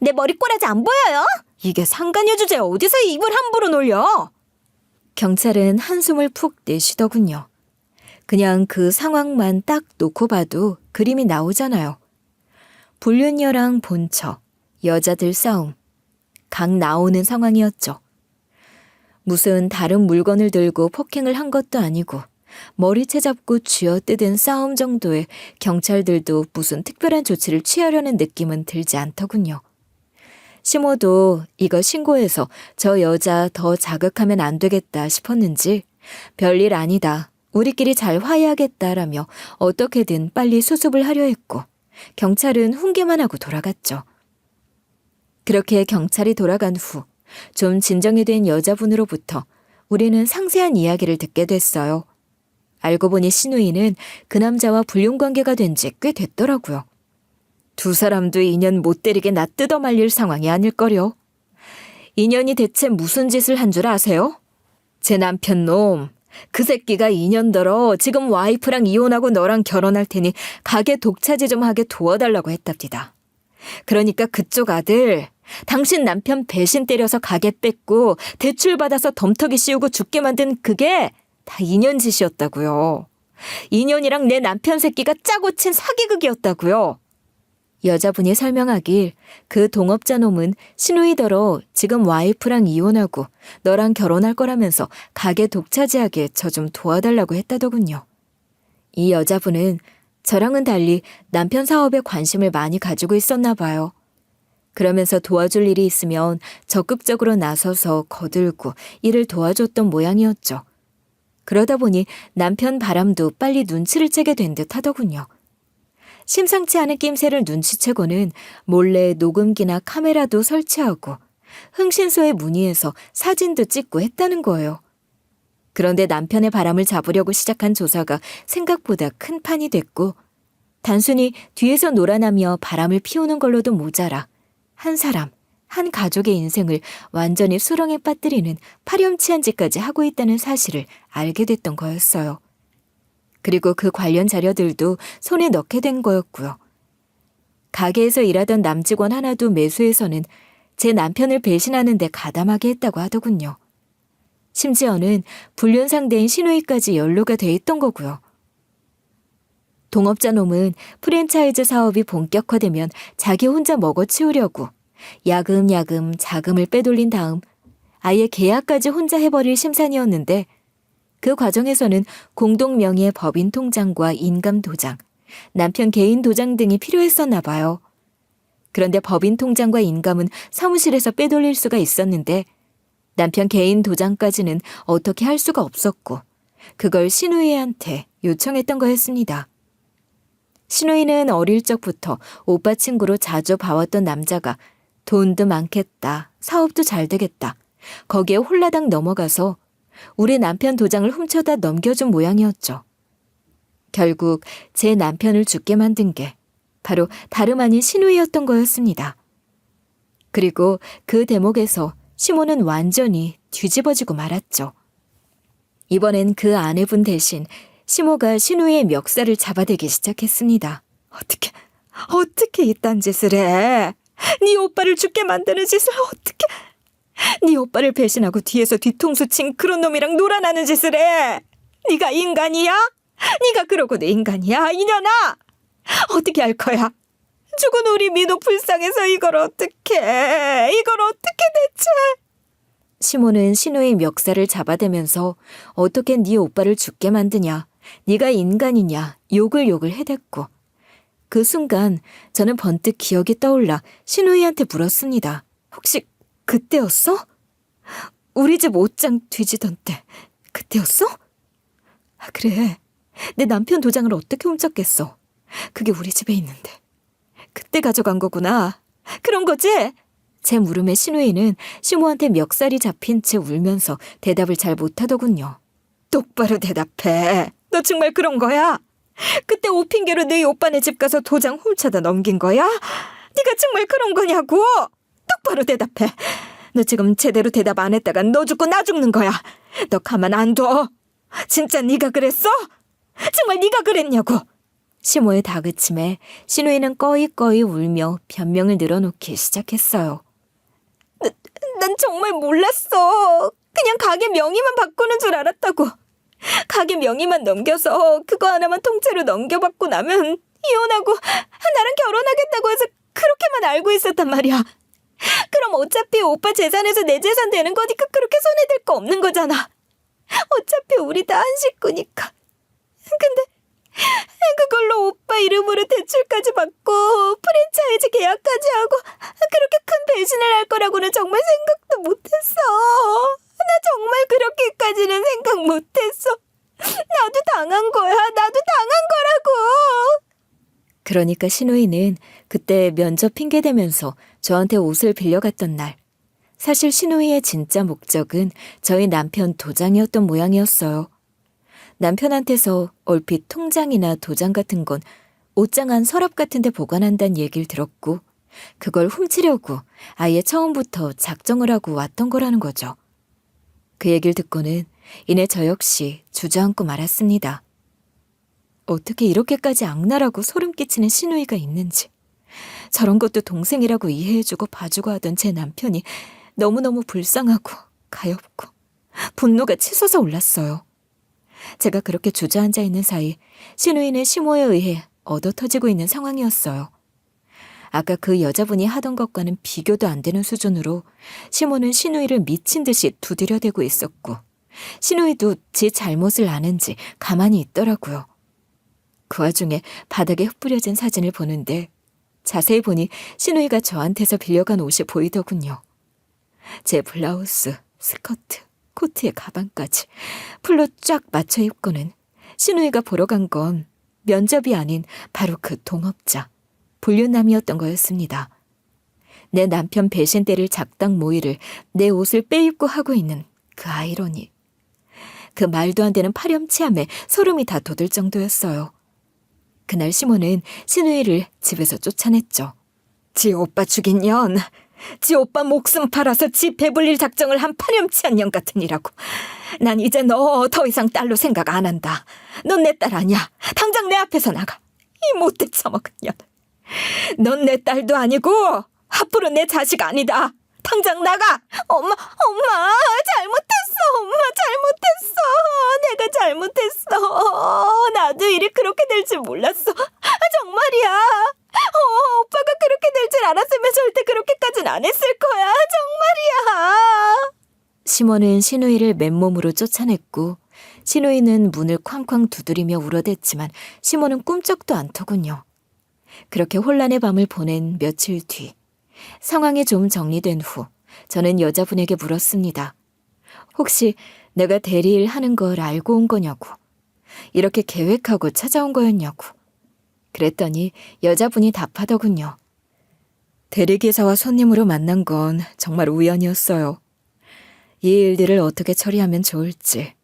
내 머리꼬라지 안 보여요? 이게 상간녀 주제에 어디서 입을 함부로 놀려? 경찰은 한숨을 푹 내쉬더군요. 그냥 그 상황만 딱 놓고 봐도 그림이 나오잖아요. 불륜녀랑 본처, 여자들 싸움, 각 나오는 상황이었죠. 무슨 다른 물건을 들고 폭행을 한 것도 아니고 머리채 잡고 쥐어뜯은 싸움 정도에 경찰들도 무슨 특별한 조치를 취하려는 느낌은 들지 않더군요. 시모도 이거 신고해서 저 여자 더 자극하면 안 되겠다 싶었는지 별일 아니다. 우리끼리 잘 화해하겠다라며 어떻게든 빨리 수습을 하려 했고 경찰은 훈계만 하고 돌아갔죠. 그렇게 경찰이 돌아간 후 좀 진정이 된 여자분으로부터 우리는 상세한 이야기를 듣게 됐어요. 알고 보니 신우이는 그 남자와 불륜관계가 된 지 꽤 됐더라고요. 두 사람도 인연 못 때리게 낯뜯어 말릴 상황이 아닐거려. 인연이 대체 무슨 짓을 한 줄 아세요? 제 남편 놈, 그 새끼가 2년더러 지금 와이프랑 이혼하고 너랑 결혼할 테니 가게 독차지 좀 하게 도와달라고 했답니다. 그러니까 그쪽 아들, 당신 남편 배신 때려서 가게 뺏고 대출 받아서 덤터기 씌우고 죽게 만든 그게 다 인연 짓이었다고요. 인연이랑 내 남편 새끼가 짜고 친 사기극이었다고요. 여자분이 설명하길 그 동업자 놈은 신우이더러 지금 와이프랑 이혼하고 너랑 결혼할 거라면서 가게 독차지하게 저 좀 도와달라고 했다더군요. 이 여자분은 저랑은 달리 남편 사업에 관심을 많이 가지고 있었나 봐요. 그러면서 도와줄 일이 있으면 적극적으로 나서서 거들고 일을 도와줬던 모양이었죠. 그러다 보니 남편 바람도 빨리 눈치를 채게 된 듯 하더군요. 심상치 않은 낌새를 눈치채고는 몰래 녹음기나 카메라도 설치하고 흥신소에 문의해서 사진도 찍고 했다는 거예요. 그런데 남편의 바람을 잡으려고 시작한 조사가 생각보다 큰 판이 됐고 단순히 뒤에서 놀아나며 바람을 피우는 걸로도 모자라 한 사람, 한 가족의 인생을 완전히 수렁에 빠뜨리는 파렴치한 짓까지 하고 있다는 사실을 알게 됐던 거였어요. 그리고 그 관련 자료들도 손에 넣게 된 거였고요. 가게에서 일하던 남직원 하나도 매수해서는 제 남편을 배신하는 데 가담하게 했다고 하더군요. 심지어는 불륜 상대인 신우이까지 연루가 돼 있던 거고요. 동업자 놈은 프랜차이즈 사업이 본격화되면 자기 혼자 먹어치우려고 야금야금 자금을 빼돌린 다음 아예 계약까지 혼자 해버릴 심산이었는데 그 과정에서는 공동 명의의 법인 통장과 인감 도장, 남편 개인 도장 등이 필요했었나 봐요. 그런데 법인 통장과 인감은 사무실에서 빼돌릴 수가 있었는데 남편 개인 도장까지는 어떻게 할 수가 없었고 그걸 신우이한테 요청했던 거였습니다. 신우이는 어릴 적부터 오빠 친구로 자주 봐왔던 남자가 돈도 많겠다, 사업도 잘 되겠다, 거기에 홀라당 넘어가서 우리 남편 도장을 훔쳐다 넘겨준 모양이었죠. 결국 제 남편을 죽게 만든 게 바로 다름 아닌 신우이였던 거였습니다. 그리고 그 대목에서 시모는 완전히 뒤집어지고 말았죠. 이번엔 그 아내분 대신 시모가 신우이의 멱살을 잡아대기 시작했습니다. 어떻게 이딴 짓을 해? 네 오빠를 죽게 만드는 짓을 어떻게? 네 오빠를 배신하고 뒤에서 뒤통수 친 그런 놈이랑 놀아나는 짓을 해? 네가 인간이야? 네가 그러고도 인간이야, 이년아? 어떻게 할 거야? 죽은 우리 민호 불쌍해서 이걸 어떻게 대체? 시모는 신우의 멱살을 잡아대면서 어떻게 네 오빠를 죽게 만드냐, 네가 인간이냐 욕을 해댔고 그 순간 저는 번뜩 기억이 떠올라 신우이한테 물었습니다. 혹시 그때였어? 우리 집 옷장 뒤지던 때 그때였어? 아, 그래. 내 남편 도장을 어떻게 훔쳤겠어. 그게 우리 집에 있는데. 그때 가져간 거구나. 그런 거지? 제 물음에 신우이는 시모한테 멱살이 잡힌 채 울면서 대답을 잘 못하더군요. 똑바로 대답해. 너 정말 그런 거야? 그때 옷 핑계로 네 오빠네 집 가서 도장 훔쳐다 넘긴 거야? 네가 정말 그런 거냐고? 똑바로 대답해. 너 지금 제대로 대답 안 했다가 너 죽고 나 죽는 거야. 너 가만 안 둬. 진짜 네가 그랬어? 정말 네가 그랬냐고. 시모의 다그침에 신우이는 꺼이꺼이 울며 변명을 늘어놓기 시작했어요. 난 정말 몰랐어. 그냥 가게 명의만 바꾸는 줄 알았다고. 가게 명의만 넘겨서 그거 하나만 통째로 넘겨받고 나면 이혼하고 나랑 결혼하겠다고 해서 그렇게만 알고 있었단 말이야. 그럼 어차피 오빠 재산에서 내 재산 되는 거니까 그렇게 손해될 거 없는 거잖아. 어차피 우리 다 한 식구니까. 근데 그걸로 오빠 이름으로 대출까지 받고 프랜차이즈 계약까지 하고 그렇게 큰 배신을 할 거라고는 정말 생각도 못했어. 나 정말 그렇게까지는 생각 못했어. 나도 당한 거야. 나도 당한 거라고. 그러니까 신우이는 그때 면접 핑계대면서 저한테 옷을 빌려갔던 날, 사실 신우이의 진짜 목적은 저희 남편 도장이었던 모양이었어요. 남편한테서 얼핏 통장이나 도장 같은 건 옷장 안 서랍 같은 데 보관한다는 얘기를 들었고 그걸 훔치려고 아예 처음부터 작정을 하고 왔던 거라는 거죠. 그 얘기를 듣고는 이내 저 역시 주저앉고 말았습니다. 어떻게 이렇게까지 악랄하고 소름 끼치는 신우이가 있는지. 저런 것도 동생이라고 이해해주고 봐주고 하던 제 남편이 너무너무 불쌍하고 가엾고 분노가 치솟아 올랐어요. 제가 그렇게 주저앉아 있는 사이 신우이는 시모에 의해 얻어터지고 있는 상황이었어요. 아까 그 여자분이 하던 것과는 비교도 안 되는 수준으로 시모는 신우이를 미친 듯이 두드려대고 있었고 신우이도 지 잘못을 아는지 가만히 있더라고요. 그 와중에 바닥에 흩뿌려진 사진을 보는데 자세히 보니 신우이가 저한테서 빌려간 옷이 보이더군요. 제 블라우스, 스커트, 코트에 가방까지 풀로 쫙 맞춰 입고는 신우이가 보러 간 건 면접이 아닌 바로 그 동업자, 불륜남이었던 거였습니다. 내 남편 배신 때릴 작당 모의를 내 옷을 빼입고 하고 있는 그 아이러니. 그 말도 안 되는 파렴치함에 소름이 다 돋을 정도였어요. 그날 시모는 신우이를 집에서 쫓아냈죠. 지 오빠 죽인 년, 지 오빠 목숨 팔아서 지 배불릴 작정을 한 파렴치한 년 같은 이라고. 난 이제 너 더 이상 딸로 생각 안 한다. 넌 내 딸 아니야. 당장 내 앞에서 나가. 이 못돼 처먹은 년. 넌 내 딸도 아니고 앞으로 내 자식 아니다. 당장 나가! 엄마, 잘못했어! 엄마, 잘못했어! 내가 잘못했어! 나도 일이 그렇게 될 줄 몰랐어. 정말이야. 오빠가 그렇게 될 줄 알았으면 절대 그렇게까진 안 했을 거야. 정말이야. 시몬은 신우이를 맨몸으로 쫓아냈고 신우이는 문을 쾅쾅 두드리며 울어댔지만 시몬은 꿈쩍도 않더군요. 그렇게 혼란의 밤을 보낸 며칠 뒤 상황이 좀 정리된 후 저는 여자분에게 물었습니다. 혹시 내가 대리일 하는 걸 알고 온 거냐고, 이렇게 계획하고 찾아온 거였냐고. 그랬더니 여자분이 답하더군요. 대리기사와 손님으로 만난 건 정말 우연이었어요. 이 일들을 어떻게 처리하면 좋을지,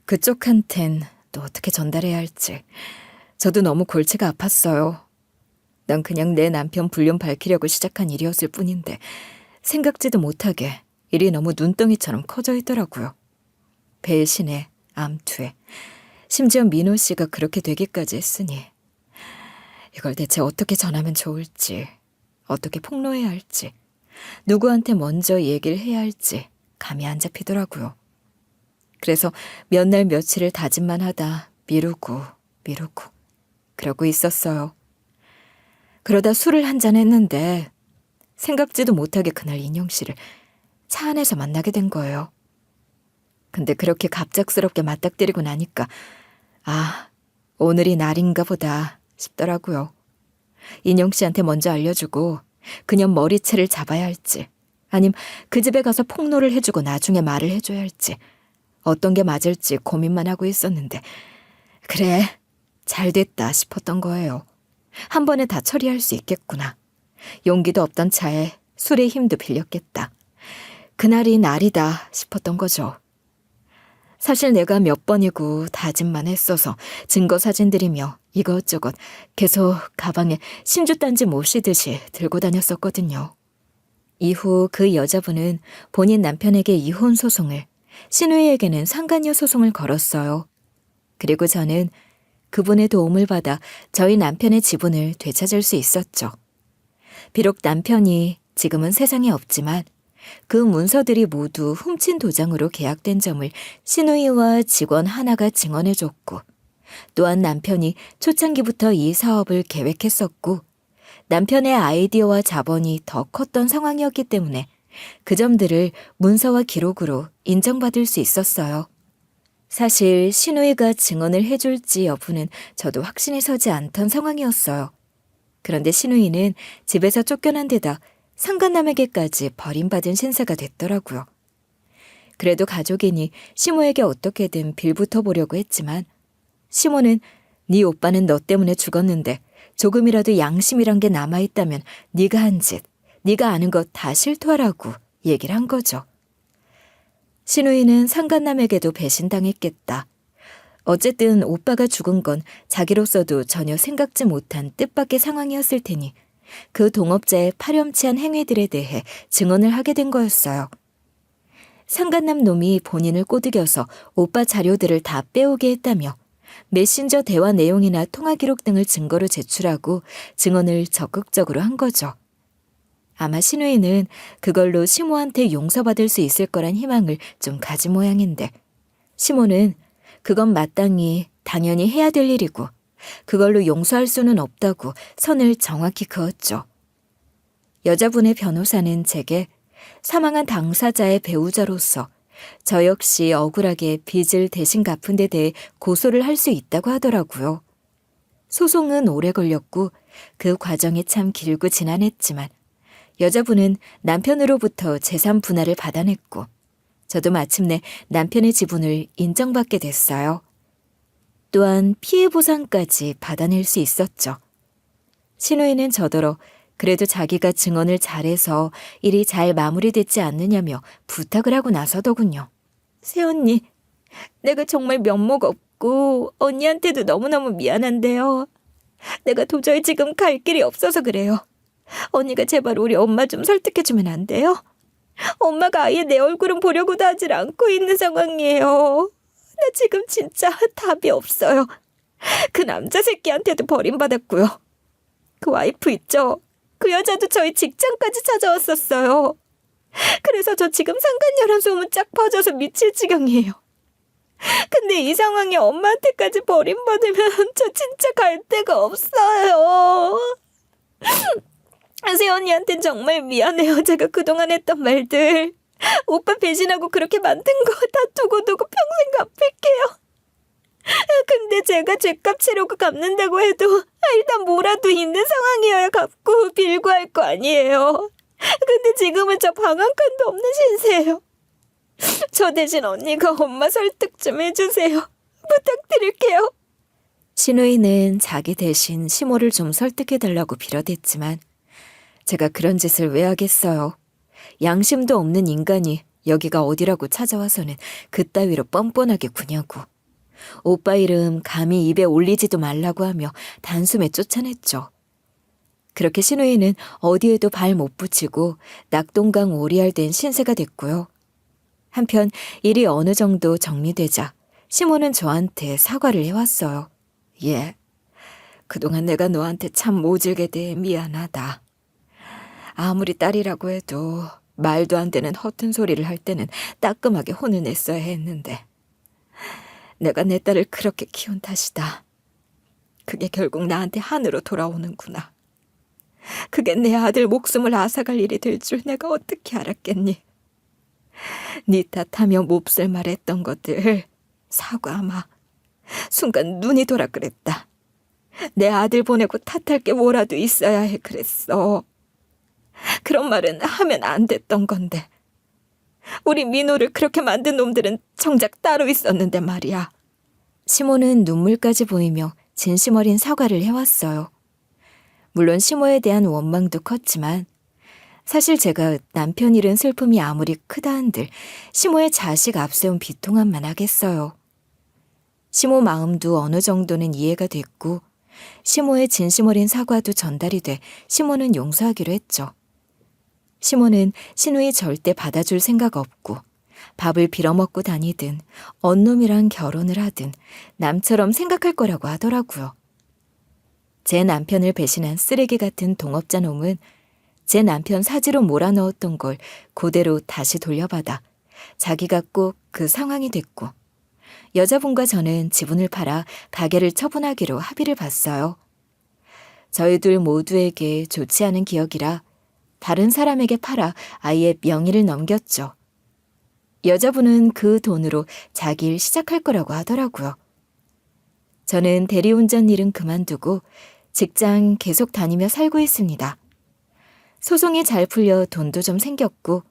그쪽한텐 또 어떻게 전달해야 할지 저도 너무 골치가 아팠어요. 난 그냥 내 남편 불륜 밝히려고 시작한 일이었을 뿐인데 생각지도 못하게 일이 너무 눈덩이처럼 커져 있더라고요. 배신에, 암투에, 심지어 민호 씨가 그렇게 되기까지 했으니 이걸 대체 어떻게 전하면 좋을지, 어떻게 폭로해야 할지, 누구한테 먼저 얘기를 해야 할지 감이 안 잡히더라고요. 그래서 몇 날 며칠을 다짐만 하다 미루고 그러고 있었어요. 그러다 술을 한잔 했는데 생각지도 못하게 그날 인영 씨를 차 안에서 만나게 된 거예요. 근데 그렇게 갑작스럽게 맞닥뜨리고 나니까 오늘이 날인가 보다 싶더라고요. 인영 씨한테 먼저 알려주고 그녀 머리채를 잡아야 할지, 아님 그 집에 가서 폭로를 해주고 나중에 말을 해줘야 할지, 어떤 게 맞을지 고민만 하고 있었는데 그래, 잘 됐다 싶었던 거예요. 한 번에 다 처리할 수 있겠구나. 용기도 없던 차에 술의 힘도 빌렸겠다. 그날이 날이다 싶었던 거죠. 사실 내가 몇 번이고 다짐만 했어서 증거 사진들이며 이것저것 계속 가방에 신주단지 모시듯이 들고 다녔었거든요. 이후 그 여자분은 본인 남편에게 이혼 소송을, 신우이에게는 상간녀 소송을 걸었어요. 그리고 저는 그분의 도움을 받아 저희 남편의 지분을 되찾을 수 있었죠. 비록 남편이 지금은 세상에 없지만 그 문서들이 모두 훔친 도장으로 계약된 점을 신우이와 직원 하나가 증언해줬고, 또한 남편이 초창기부터 이 사업을 계획했었고 남편의 아이디어와 자본이 더 컸던 상황이었기 때문에 그 점들을 문서와 기록으로 인정받을 수 있었어요. 사실 신우이가 증언을 해줄지 여부는 저도 확신이 서지 않던 상황이었어요. 그런데 신우이는 집에서 쫓겨난 데다 상간남에게까지 버림받은 신세가 됐더라고요. 그래도 가족이니 시모에게 어떻게든 빌붙어 보려고 했지만 시모는 네 오빠는 너 때문에 죽었는데 조금이라도 양심이란 게 남아있다면 네가 한 짓, 네가 아는 것 다 실토하라고 얘기를 한 거죠. 신우이는 상간남에게도 배신당했겠다. 어쨌든 오빠가 죽은 건 자기로서도 전혀 생각지 못한 뜻밖의 상황이었을 테니 그 동업자의 파렴치한 행위들에 대해 증언을 하게 된 거였어요. 상간남 놈이 본인을 꼬드겨서 오빠 자료들을 다 빼오게 했다며 메신저 대화 내용이나 통화 기록 등을 증거로 제출하고 증언을 적극적으로 한 거죠. 아마 신우이는 그걸로 시모한테 용서받을 수 있을 거란 희망을 좀 가진 모양인데 시모는 그건 마땅히 당연히 해야 될 일이고 그걸로 용서할 수는 없다고 선을 정확히 그었죠. 여자분의 변호사는 제게 사망한 당사자의 배우자로서 저 역시 억울하게 빚을 대신 갚은 데 대해 고소를 할 수 있다고 하더라고요. 소송은 오래 걸렸고 그 과정이 참 길고 지난했지만 여자분은 남편으로부터 재산 분할을 받아냈고 저도 마침내 남편의 지분을 인정받게 됐어요. 또한 피해 보상까지 받아낼 수 있었죠. 신우이는 저더러 그래도 자기가 증언을 잘해서 일이 잘 마무리됐지 않느냐며 부탁을 하고 나서더군요. 새언니, 내가 정말 면목 없고 언니한테도 너무너무 미안한데요. 내가 도저히 지금 갈 길이 없어서 그래요. 언니가 제발 우리 엄마 좀 설득해주면 안 돼요? 엄마가 아예 내 얼굴은 보려고도 하질 않고 있는 상황이에요. 나 지금 진짜 답이 없어요. 그 남자 새끼한테도 버림받았고요. 그 와이프 있죠? 그 여자도 저희 직장까지 찾아왔었어요. 그래서 저 지금 상간녀란 소문 쫙 퍼져서 미칠 지경이에요. 근데 이 상황에 엄마한테까지 버림받으면 저 진짜 갈 데가 없어요. 세연이한텐 정말 미안해요. 제가 그동안 했던 말들. 오빠 배신하고 그렇게 만든 거 다 두고두고 평생 갚을게요. 근데 제가 죗값 치르고 갚는다고 해도 일단 뭐라도 있는 상황이어야 갚고 빌고 할 거 아니에요. 근데 지금은 저 방 한 칸도 없는 신세예요. 저 대신 언니가 엄마 설득 좀 해주세요. 부탁드릴게요. 신우이는 자기 대신 시모를 좀 설득해달라고 빌어댔지만 제가 그런 짓을 왜 하겠어요. 양심도 없는 인간이 여기가 어디라고 찾아와서는 그따위로 뻔뻔하게 구냐고. 오빠 이름 감히 입에 올리지도 말라고 하며 단숨에 쫓아냈죠. 그렇게 신우이는 어디에도 발 못 붙이고 낙동강 오리알 된 신세가 됐고요. 한편 일이 어느 정도 정리되자 시모는 저한테 사과를 해왔어요. 예, 그동안 내가 너한테 참 모질게 대해 미안하다. 아무리 딸이라고 해도 말도 안 되는 허튼 소리를 할 때는 따끔하게 혼을 냈어야 했는데 내가 내 딸을 그렇게 키운 탓이다. 그게 결국 나한테 한으로 돌아오는구나. 그게 내 아들 목숨을 앗아갈 일이 될 줄 내가 어떻게 알았겠니? 네 탓하며 몹쓸 말했던 것들 사과하마. 순간 눈이 돌아 그랬다. 내 아들 보내고 탓할 게 뭐라도 있어야 해 그랬어. 그런 말은 하면 안 됐던 건데. 우리 민호를 그렇게 만든 놈들은 정작 따로 있었는데 말이야. 시모는 눈물까지 보이며 진심 어린 사과를 해왔어요. 물론 시모에 대한 원망도 컸지만 사실 제가 남편 잃은 슬픔이 아무리 크다 한들 시모의 자식 앞세운 비통함만 하겠어요. 시모 마음도 어느 정도는 이해가 됐고 시모의 진심 어린 사과도 전달이 돼 시모는 용서하기로 했죠. 시모는 신우이 절대 받아줄 생각 없고 밥을 빌어먹고 다니든 언놈이랑 결혼을 하든 남처럼 생각할 거라고 하더라고요. 제 남편을 배신한 쓰레기 같은 동업자 놈은 제 남편 사지로 몰아넣었던 걸 그대로 다시 돌려받아 자기가 꼭 그 상황이 됐고 여자분과 저는 지분을 팔아 가게를 처분하기로 합의를 봤어요. 저희 둘 모두에게 좋지 않은 기억이라 다른 사람에게 팔아 아예 명의를 넘겼죠. 여자분은 그 돈으로 자기 일 시작할 거라고 하더라고요. 저는 대리운전 일은 그만두고 직장 계속 다니며 살고 있습니다. 소송이 잘 풀려 돈도 좀 생겼고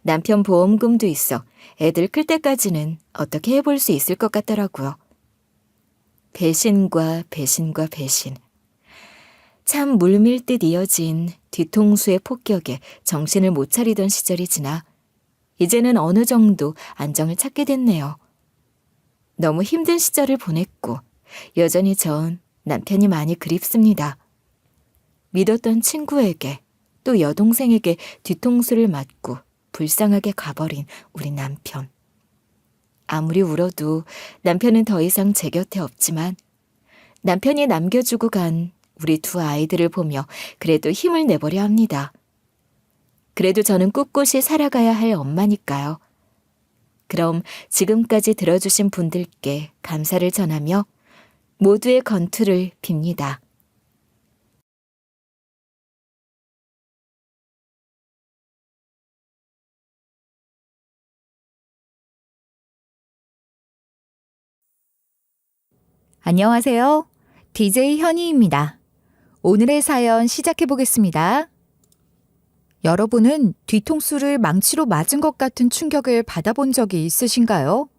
남편 보험금도 있어 애들 클 때까지는 어떻게 해볼 수 있을 것 같더라고요. 배신과 배신과 배신. 참 물밀듯 이어진 뒤통수의 폭격에 정신을 못 차리던 시절이 지나 이제는 어느 정도 안정을 찾게 됐네요. 너무 힘든 시절을 보냈고 여전히 전 남편이 많이 그립습니다. 믿었던 친구에게 또 여동생에게 뒤통수를 맞고 불쌍하게 가버린 우리 남편. 아무리 울어도 남편은 더 이상 제 곁에 없지만 남편이 남겨주고 간 우리 두 아이들을 보며 그래도 힘을 내보려 합니다. 그래도 저는 꿋꿋이 살아가야 할 엄마니까요. 그럼 지금까지 들어주신 분들께 감사를 전하며 모두의 건투를 빕니다. 안녕하세요. DJ 현희입니다. 오늘의 사연 시작해 보겠습니다. 여러분은 뒤통수를 망치로 맞은 것 같은 충격을 받아본 적이 있으신가요?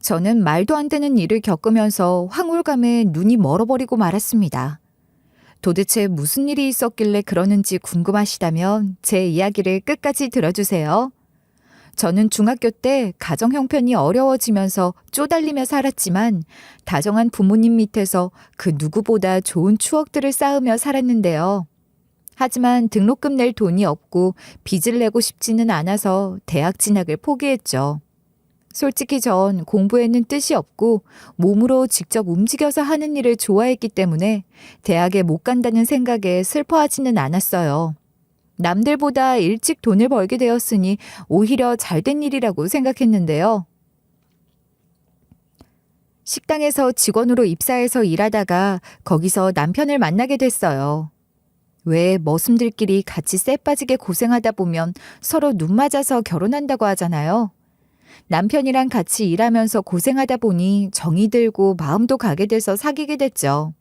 저는 말도 안 되는 일을 겪으면서 황홀감에 눈이 멀어버리고 말았습니다. 도대체 무슨 일이 있었길래 그러는지 궁금하시다면 제 이야기를 끝까지 들어주세요. 저는 중학교 때 가정 형편이 어려워지면서 쪼달리며 살았지만 다정한 부모님 밑에서 그 누구보다 좋은 추억들을 쌓으며 살았는데요. 하지만 등록금 낼 돈이 없고 빚을 내고 싶지는 않아서 대학 진학을 포기했죠. 솔직히 전 공부에는 뜻이 없고 몸으로 직접 움직여서 하는 일을 좋아했기 때문에 대학에 못 간다는 생각에 슬퍼하지는 않았어요. 남들보다 일찍 돈을 벌게 되었으니 오히려 잘된 일이라고 생각했는데요. 식당에서 직원으로 입사해서 일하다가 거기서 남편을 만나게 됐어요. 왜 머슴들끼리 같이 쎄 빠지게 고생하다 보면 서로 눈 맞아서 결혼한다고 하잖아요. 남편이랑 같이 일하면서 고생하다 보니 정이 들고 마음도 가게 돼서 사귀게 됐죠.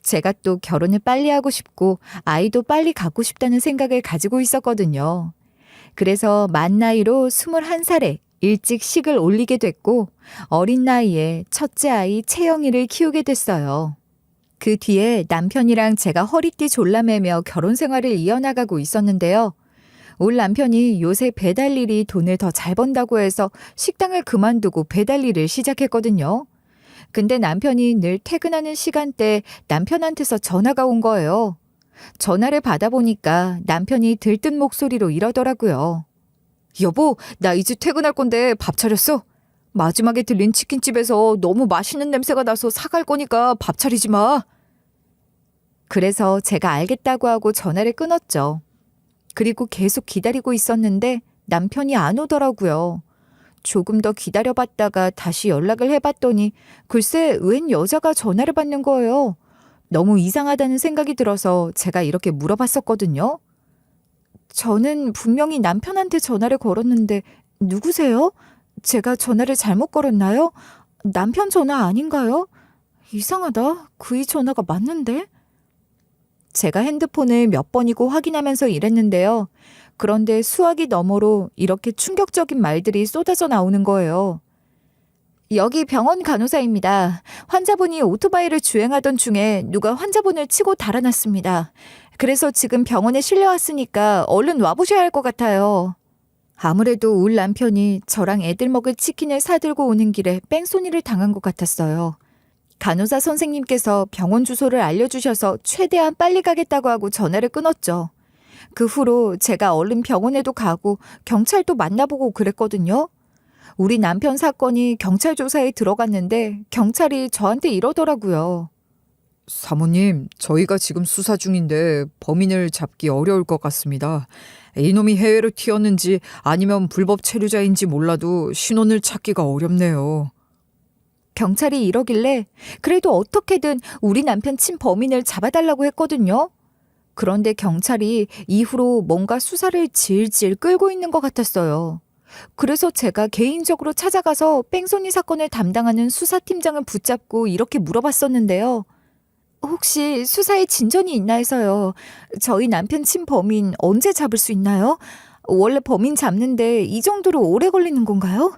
제가 또 결혼을 빨리 하고 싶고 아이도 빨리 갖고 싶다는 생각을 가지고 있었거든요. 그래서 만 나이로 21살에 일찍 식을 올리게 됐고 어린 나이에 첫째 아이 채영이를 키우게 됐어요. 그 뒤에 남편이랑 제가 허리띠 졸라매며 결혼 생활을 이어나가고 있었는데요. 올 남편이 요새 배달 일이 돈을 더 잘 번다고 해서 식당을 그만두고 배달 일을 시작했거든요. 근데 남편이 늘 퇴근하는 시간대에 남편한테서 전화가 온 거예요. 전화를 받아보니까 남편이 들뜬 목소리로 이러더라고요. 여보, 나 이제 퇴근할 건데 밥 차렸어? 마지막에 들린 치킨집에서 너무 맛있는 냄새가 나서 사갈 거니까 밥 차리지 마. 그래서 제가 알겠다고 하고 전화를 끊었죠. 그리고 계속 기다리고 있었는데 남편이 안 오더라고요. 조금 더 기다려봤다가 다시 연락을 해봤더니 글쎄 웬 여자가 전화를 받는 거예요. 너무 이상하다는 생각이 들어서 제가 이렇게 물어봤었거든요. 저는 분명히 남편한테 전화를 걸었는데 누구세요? 제가 전화를 잘못 걸었나요? 남편 전화 아닌가요? 이상하다. 그이 전화가 맞는데? 제가 핸드폰을 몇 번이고 확인하면서 일했는데요. 그런데 수화기 너머로 이렇게 충격적인 말들이 쏟아져 나오는 거예요. 여기 병원 간호사입니다. 환자분이 오토바이를 주행하던 중에 누가 환자분을 치고 달아났습니다. 그래서 지금 병원에 실려왔으니까 얼른 와보셔야 할 것 같아요. 아무래도 울 남편이 저랑 애들 먹을 치킨을 사들고 오는 길에 뺑소니를 당한 것 같았어요. 간호사 선생님께서 병원 주소를 알려주셔서 최대한 빨리 가겠다고 하고 전화를 끊었죠. 그 후로 제가 얼른 병원에도 가고 경찰도 만나보고 그랬거든요. 우리 남편 사건이 경찰 조사에 들어갔는데 경찰이 저한테 이러더라고요. 사모님, 저희가 지금 수사 중인데 범인을 잡기 어려울 것 같습니다. 이놈이 해외로 튀었는지 아니면 불법 체류자인지 몰라도 신원을 찾기가 어렵네요. 경찰이 이러길래 그래도 어떻게든 우리 남편 친 범인을 잡아달라고 했거든요. 그런데 경찰이 이후로 뭔가 수사를 질질 끌고 있는 것 같았어요. 그래서 제가 개인적으로 찾아가서 뺑소니 사건을 담당하는 수사팀장을 붙잡고 이렇게 물어봤었는데요. 혹시 수사에 진전이 있나 해서요. 저희 남편 친 범인 언제 잡을 수 있나요? 원래 범인 잡는데 이 정도로 오래 걸리는 건가요?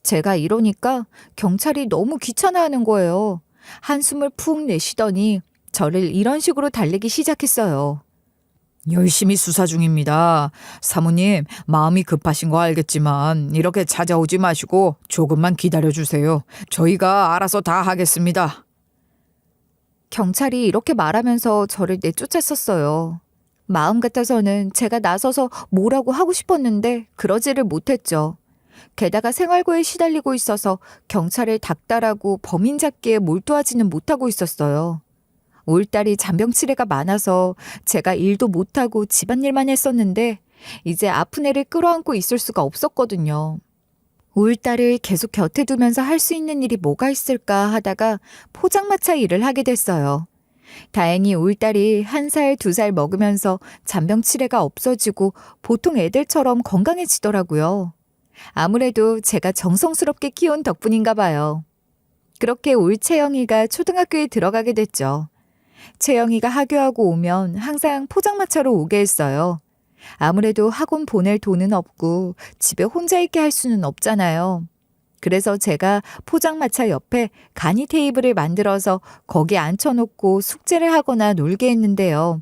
제가 이러니까 경찰이 너무 귀찮아하는 거예요. 한숨을 푹 내쉬더니 저를 이런 식으로 달래기 시작했어요. 열심히 수사 중입니다. 사모님, 마음이 급하신 거 알겠지만 이렇게 찾아오지 마시고 조금만 기다려주세요. 저희가 알아서 다 하겠습니다. 경찰이 이렇게 말하면서 저를 내쫓았었어요. 마음 같아서는 제가 나서서 뭐라고 하고 싶었는데 그러지를 못했죠. 게다가 생활고에 시달리고 있어서 경찰을 닥달하고 범인 잡기에 몰두하지는 못하고 있었어요. 올딸이 잔병치레가 많아서 제가 일도 못하고 집안일만 했었는데 이제 아픈 애를 끌어안고 있을 수가 없었거든요. 올딸을 계속 곁에 두면서 할 수 있는 일이 뭐가 있을까 하다가 포장마차 일을 하게 됐어요. 다행히 올딸이 1살, 2살 먹으면서 잔병치레가 없어지고 보통 애들처럼 건강해지더라고요. 아무래도 제가 정성스럽게 키운 덕분인가 봐요. 그렇게 올 채영이가 초등학교에 들어가게 됐죠. 채영이가 하교하고 오면 항상 포장마차로 오게 했어요. 아무래도 학원 보낼 돈은 없고 집에 혼자 있게 할 수는 없잖아요. 그래서 제가 포장마차 옆에 간이 테이블을 만들어서 거기에 앉혀놓고 숙제를 하거나 놀게 했는데요.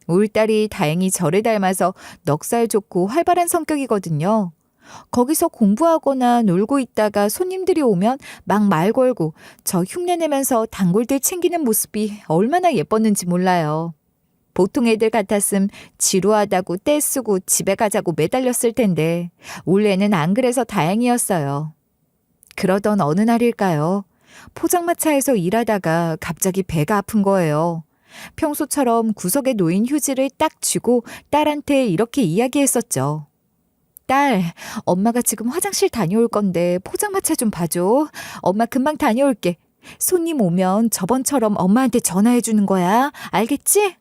올 딸이 다행히 저를 닮아서 넉살 좋고 활발한 성격이거든요. 거기서 공부하거나 놀고 있다가 손님들이 오면 막 말 걸고 저 흉내내면서 단골들 챙기는 모습이 얼마나 예뻤는지 몰라요. 보통 애들 같았음 지루하다고 떼쓰고 집에 가자고 매달렸을 텐데 올해는 안 그래서 다행이었어요. 그러던 어느 날일까요? 포장마차에서 일하다가 갑자기 배가 아픈 거예요. 평소처럼 구석에 놓인 휴지를 딱 쥐고 딸한테 이렇게 이야기했었죠. 딸, 엄마가 지금 화장실 다녀올 건데 포장마차 좀 봐줘. 엄마 금방 다녀올게. 손님 오면 저번처럼 엄마한테 전화해 주는 거야. 알겠지?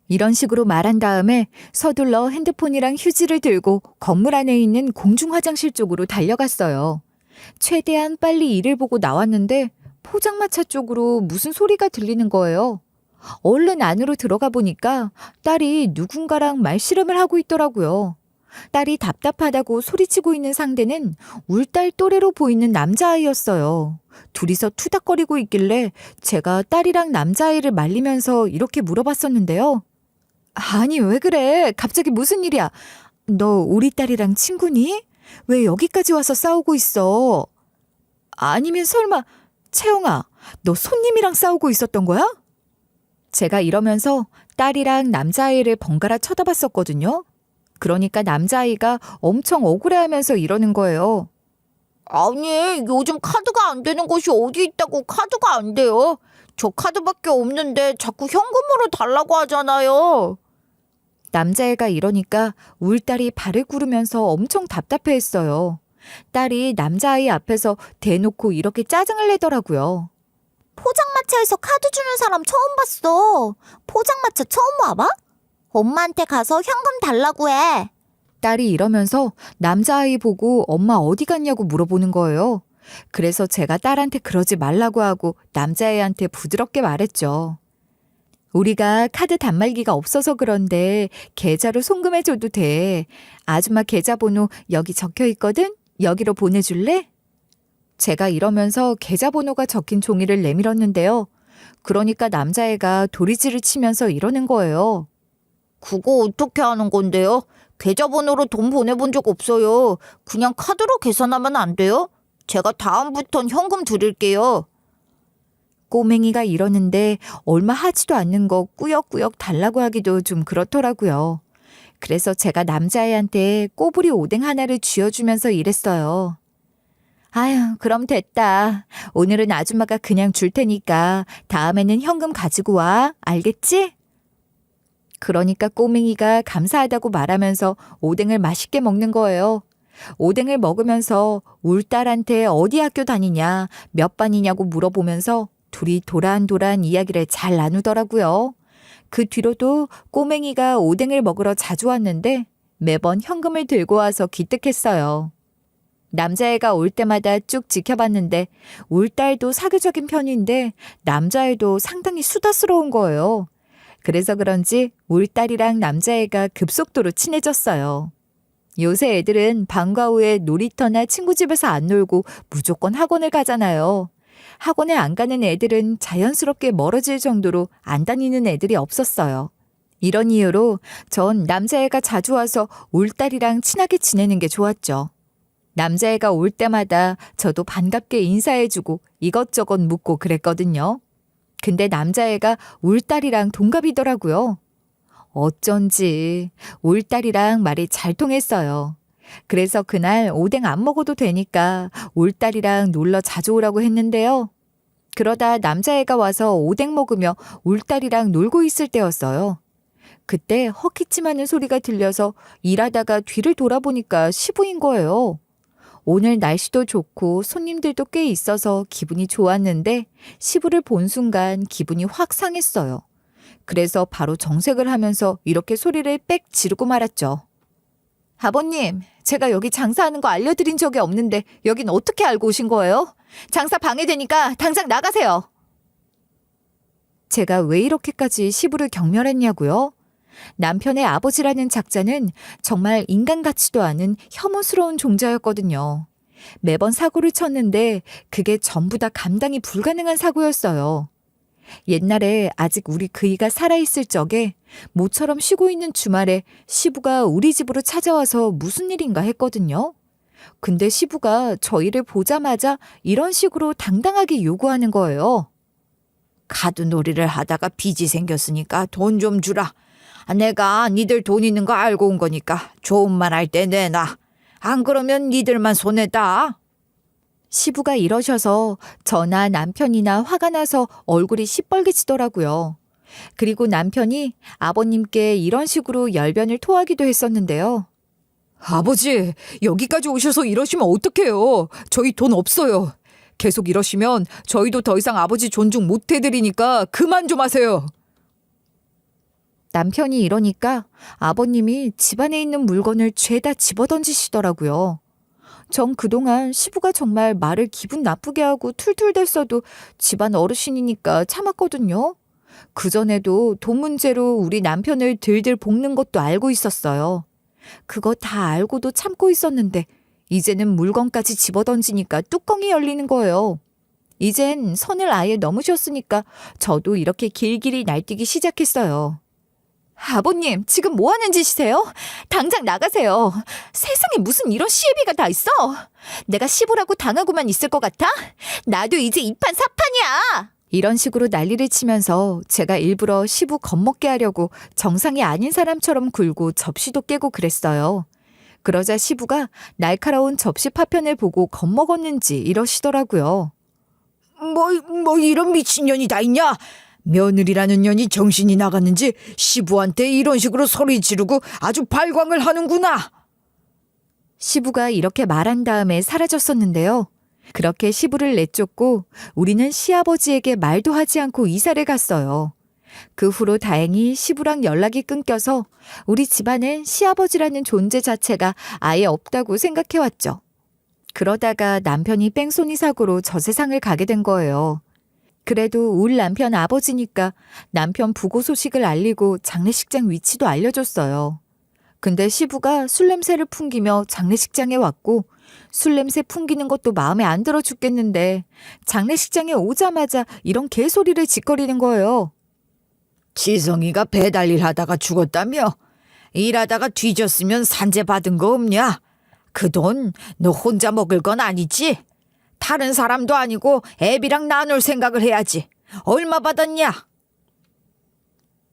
이런 식으로 말한 다음에 서둘러 핸드폰이랑 휴지를 들고 건물 안에 있는 공중 화장실 쪽으로 달려갔어요. 최대한 빨리 일을 보고 나왔는데 포장마차 쪽으로 무슨 소리가 들리는 거예요. 얼른 안으로 들어가 보니까 딸이 누군가랑 말씨름을 하고 있더라고요. 딸이 답답하다고 소리치고 있는 상대는 울딸 또래로 보이는 남자아이였어요. 둘이서 투닥거리고 있길래 제가 딸이랑 남자아이를 말리면서 이렇게 물어봤었는데요. 아니, 왜 그래? 갑자기 무슨 일이야? 너 우리 딸이랑 친구니? 왜 여기까지 와서 싸우고 있어? 아니면 설마, 채영아, 너 손님이랑 싸우고 있었던 거야? 제가 이러면서 딸이랑 남자아이를 번갈아 쳐다봤었거든요. 그러니까 남자아이가 엄청 억울해하면서 이러는 거예요. 아니, 요즘 카드가 안 되는 곳이 어디 있다고 카드가 안 돼요? 저 카드밖에 없는데 자꾸 현금으로 달라고 하잖아요. 남자애가 이러니까 울딸이 발을 구르면서 엄청 답답해했어요. 딸이 남자아이 앞에서 대놓고 이렇게 짜증을 내더라고요. 포장마차에서 카드 주는 사람 처음 봤어. 포장마차 처음 와봐? 엄마한테 가서 현금 달라고 해. 딸이 이러면서 남자아이 보고 엄마 어디 갔냐고 물어보는 거예요. 그래서 제가 딸한테 그러지 말라고 하고 남자애한테 부드럽게 말했죠. 우리가 카드 단말기가 없어서 그런데 계좌로 송금해줘도 돼. 아줌마 계좌번호 여기 적혀 있거든? 여기로 보내줄래? 제가 이러면서 계좌번호가 적힌 종이를 내밀었는데요. 그러니까 남자애가 도리지를 치면서 이러는 거예요. 그거 어떻게 하는 건데요? 계좌번호로 돈 보내본 적 없어요. 그냥 카드로 계산하면 안 돼요? 제가 다음부턴 현금 드릴게요. 꼬맹이가 이러는데 얼마 하지도 않는 거 꾸역꾸역 달라고 하기도 좀 그렇더라고요. 그래서 제가 남자애한테 꼬부리 오뎅 하나를 쥐어주면서 이랬어요. 아휴, 그럼 됐다. 오늘은 아줌마가 그냥 줄 테니까 다음에는 현금 가지고 와. 알겠지? 그러니까 꼬맹이가 감사하다고 말하면서 오뎅을 맛있게 먹는 거예요. 오뎅을 먹으면서 울딸한테 어디 학교 다니냐, 몇 반이냐고 물어보면서 둘이 도란도란 이야기를 잘 나누더라고요. 그 뒤로도 꼬맹이가 오뎅을 먹으러 자주 왔는데 매번 현금을 들고 와서 기특했어요. 남자애가 올 때마다 쭉 지켜봤는데 울딸도 사교적인 편인데 남자애도 상당히 수다스러운 거예요. 그래서 그런지 울딸이랑 남자애가 급속도로 친해졌어요. 요새 애들은 방과 후에 놀이터나 친구 집에서 안 놀고 무조건 학원을 가잖아요. 학원에 안 가는 애들은 자연스럽게 멀어질 정도로 안 다니는 애들이 없었어요. 이런 이유로 전 남자애가 자주 와서 울딸이랑 친하게 지내는 게 좋았죠. 남자애가 올 때마다 저도 반갑게 인사해주고 이것저것 묻고 그랬거든요. 근데 남자애가 울딸이랑 동갑이더라고요. 어쩐지 울딸이랑 말이 잘 통했어요. 그래서 그날 오뎅 안 먹어도 되니까 울딸이랑 놀러 자주 오라고 했는데요. 그러다 남자애가 와서 오뎅 먹으며 울딸이랑 놀고 있을 때였어요. 그때 헛기침하는 소리가 들려서 일하다가 뒤를 돌아보니까 시부인 거예요. 오늘 날씨도 좋고 손님들도 꽤 있어서 기분이 좋았는데 시부를 본 순간 기분이 확 상했어요. 그래서 바로 정색을 하면서 이렇게 소리를 빽 지르고 말았죠. 아버님, 제가 여기 장사하는 거 알려드린 적이 없는데 여긴 어떻게 알고 오신 거예요? 장사 방해되니까 당장 나가세요. 제가 왜 이렇게까지 시부를 경멸했냐고요? 남편의 아버지라는 작자는 정말 인간 같지도 않은 혐오스러운 종자였거든요. 매번 사고를 쳤는데 그게 전부 다 감당이 불가능한 사고였어요. 옛날에 아직 우리 그이가 살아있을 적에 모처럼 쉬고 있는 주말에 시부가 우리 집으로 찾아와서 무슨 일인가 했거든요. 근데 시부가 저희를 보자마자 이런 식으로 당당하게 요구하는 거예요. 카드놀이를 하다가 빚이 생겼으니까 돈 좀 주라. 내가 니들 돈 있는 거 알고 온 거니까 좋은 말 할 때 내놔. 안 그러면 니들만 손해다. 시부가 이러셔서 저나 남편이나 화가 나서 얼굴이 시뻘개지더라고요. 그리고 남편이 아버님께 이런 식으로 열변을 토하기도 했었는데요. 아버지, 여기까지 오셔서 이러시면 어떡해요? 저희 돈 없어요. 계속 이러시면 저희도 더 이상 아버지 존중 못 해드리니까 그만 좀 하세요. 남편이 이러니까 아버님이 집안에 있는 물건을 죄다 집어던지시더라고요. 전 그동안 시부가 정말 말을 기분 나쁘게 하고 툴툴댔어도 집안 어르신이니까 참았거든요. 그전에도 돈 문제로 우리 남편을 들들 볶는 것도 알고 있었어요. 그거 다 알고도 참고 있었는데 이제는 물건까지 집어던지니까 뚜껑이 열리는 거예요. 이젠 선을 아예 넘으셨으니까 저도 이렇게 길길이 날뛰기 시작했어요. 아버님, 지금 뭐 하는 짓이세요? 당장 나가세요. 세상에 무슨 이런 시애비가 다 있어? 내가 시부라고 당하고만 있을 것 같아? 나도 이제 이 판 사판이야! 이런 식으로 난리를 치면서 제가 일부러 시부 겁먹게 하려고 정상이 아닌 사람처럼 굴고 접시도 깨고 그랬어요. 그러자 시부가 날카로운 접시 파편을 보고 겁먹었는지 이러시더라고요. 뭐 이런 미친년이 다 있냐? 며느리라는 년이 정신이 나갔는지 시부한테 이런 식으로 소리 지르고 아주 발광을 하는구나. 시부가 이렇게 말한 다음에 사라졌었는데요. 그렇게 시부를 내쫓고 우리는 시아버지에게 말도 하지 않고 이사를 갔어요. 그 후로 다행히 시부랑 연락이 끊겨서 우리 집안엔 시아버지라는 존재 자체가 아예 없다고 생각해왔죠. 그러다가 남편이 뺑소니 사고로 저 세상을 가게 된 거예요. 그래도 울 남편 아버지니까 남편 부고 소식을 알리고 장례식장 위치도 알려줬어요. 근데 시부가 술 냄새를 풍기며 장례식장에 왔고 술 냄새 풍기는 것도 마음에 안 들어 죽겠는데 장례식장에 오자마자 이런 개소리를 짓거리는 거예요. 지성이가 배달일 하다가 죽었다며? 일하다가 뒤졌으면 산재 받은 거 없냐? 그 돈 너 혼자 먹을 건 아니지? 다른 사람도 아니고 애비랑 나눌 생각을 해야지. 얼마 받았냐?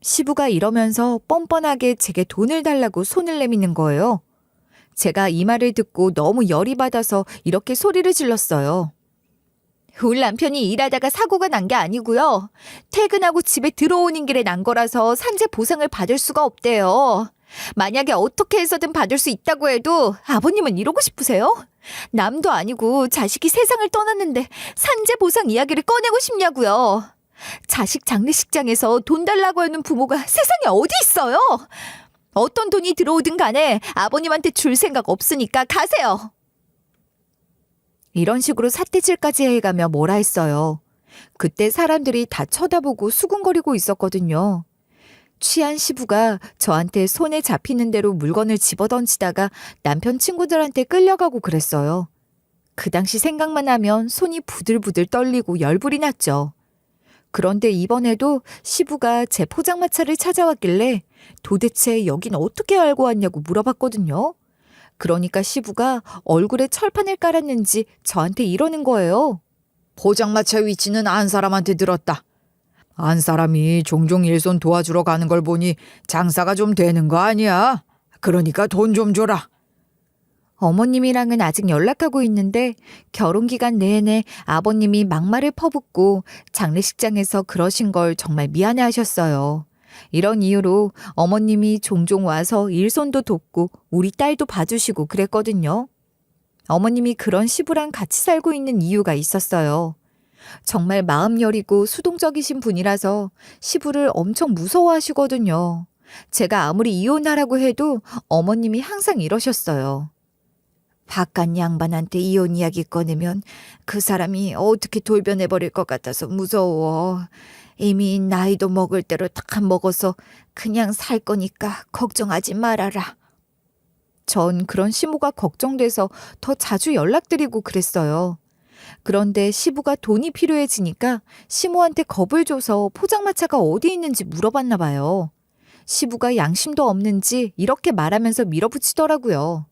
시부가 이러면서 뻔뻔하게 제게 돈을 달라고 손을 내미는 거예요. 제가 이 말을 듣고 너무 열이 받아서 이렇게 소리를 질렀어요. 우리 남편이 일하다가 사고가 난 게 아니고요. 퇴근하고 집에 들어오는 길에 난 거라서 산재 보상을 받을 수가 없대요. 만약에 어떻게 해서든 받을 수 있다고 해도 아버님은 이러고 싶으세요? 남도 아니고 자식이 세상을 떠났는데 산재 보상 이야기를 꺼내고 싶냐고요. 자식 장례식장에서 돈 달라고 하는 부모가 세상에 어디 있어요? 어떤 돈이 들어오든 간에 아버님한테 줄 생각 없으니까 가세요. 이런 식으로 삿대질까지 해가며 뭐라 했어요. 그때 사람들이 다 쳐다보고 수군거리고 있었거든요. 취한 시부가 저한테 손에 잡히는 대로 물건을 집어던지다가 남편 친구들한테 끌려가고 그랬어요. 그 당시 생각만 하면 손이 부들부들 떨리고 열불이 났죠. 그런데 이번에도 시부가 제 포장마차를 찾아왔길래 도대체 여긴 어떻게 알고 왔냐고 물어봤거든요. 그러니까 시부가 얼굴에 철판을 깔았는지 저한테 이러는 거예요. 포장마차 위치는 안 사람한테 들었다. 안 사람이 종종 일손 도와주러 가는 걸 보니 장사가 좀 되는 거 아니야? 그러니까 돈 좀 줘라. 어머님이랑은 아직 연락하고 있는데 결혼 기간 내내 아버님이 막말을 퍼붓고 장례식장에서 그러신 걸 정말 미안해 하셨어요. 이런 이유로 어머님이 종종 와서 일손도 돕고 우리 딸도 봐주시고 그랬거든요. 어머님이 그런 시부랑 같이 살고 있는 이유가 있었어요. 정말 마음 여리고 수동적이신 분이라서 시부를 엄청 무서워하시거든요. 제가 아무리 이혼하라고 해도 어머님이 항상 이러셨어요. 바깥 양반한테 이혼 이야기 꺼내면 그 사람이 어떻게 돌변해버릴 것 같아서 무서워. 이미 나이도 먹을 대로 다 먹어서 그냥 살 거니까 걱정하지 말아라. 전 그런 시부가 걱정돼서 더 자주 연락드리고 그랬어요. 그런데 시부가 돈이 필요해지니까 시모한테 겁을 줘서 포장마차가 어디 있는지 물어봤나 봐요. 시부가 양심도 없는지 이렇게 말하면서 밀어붙이더라고요.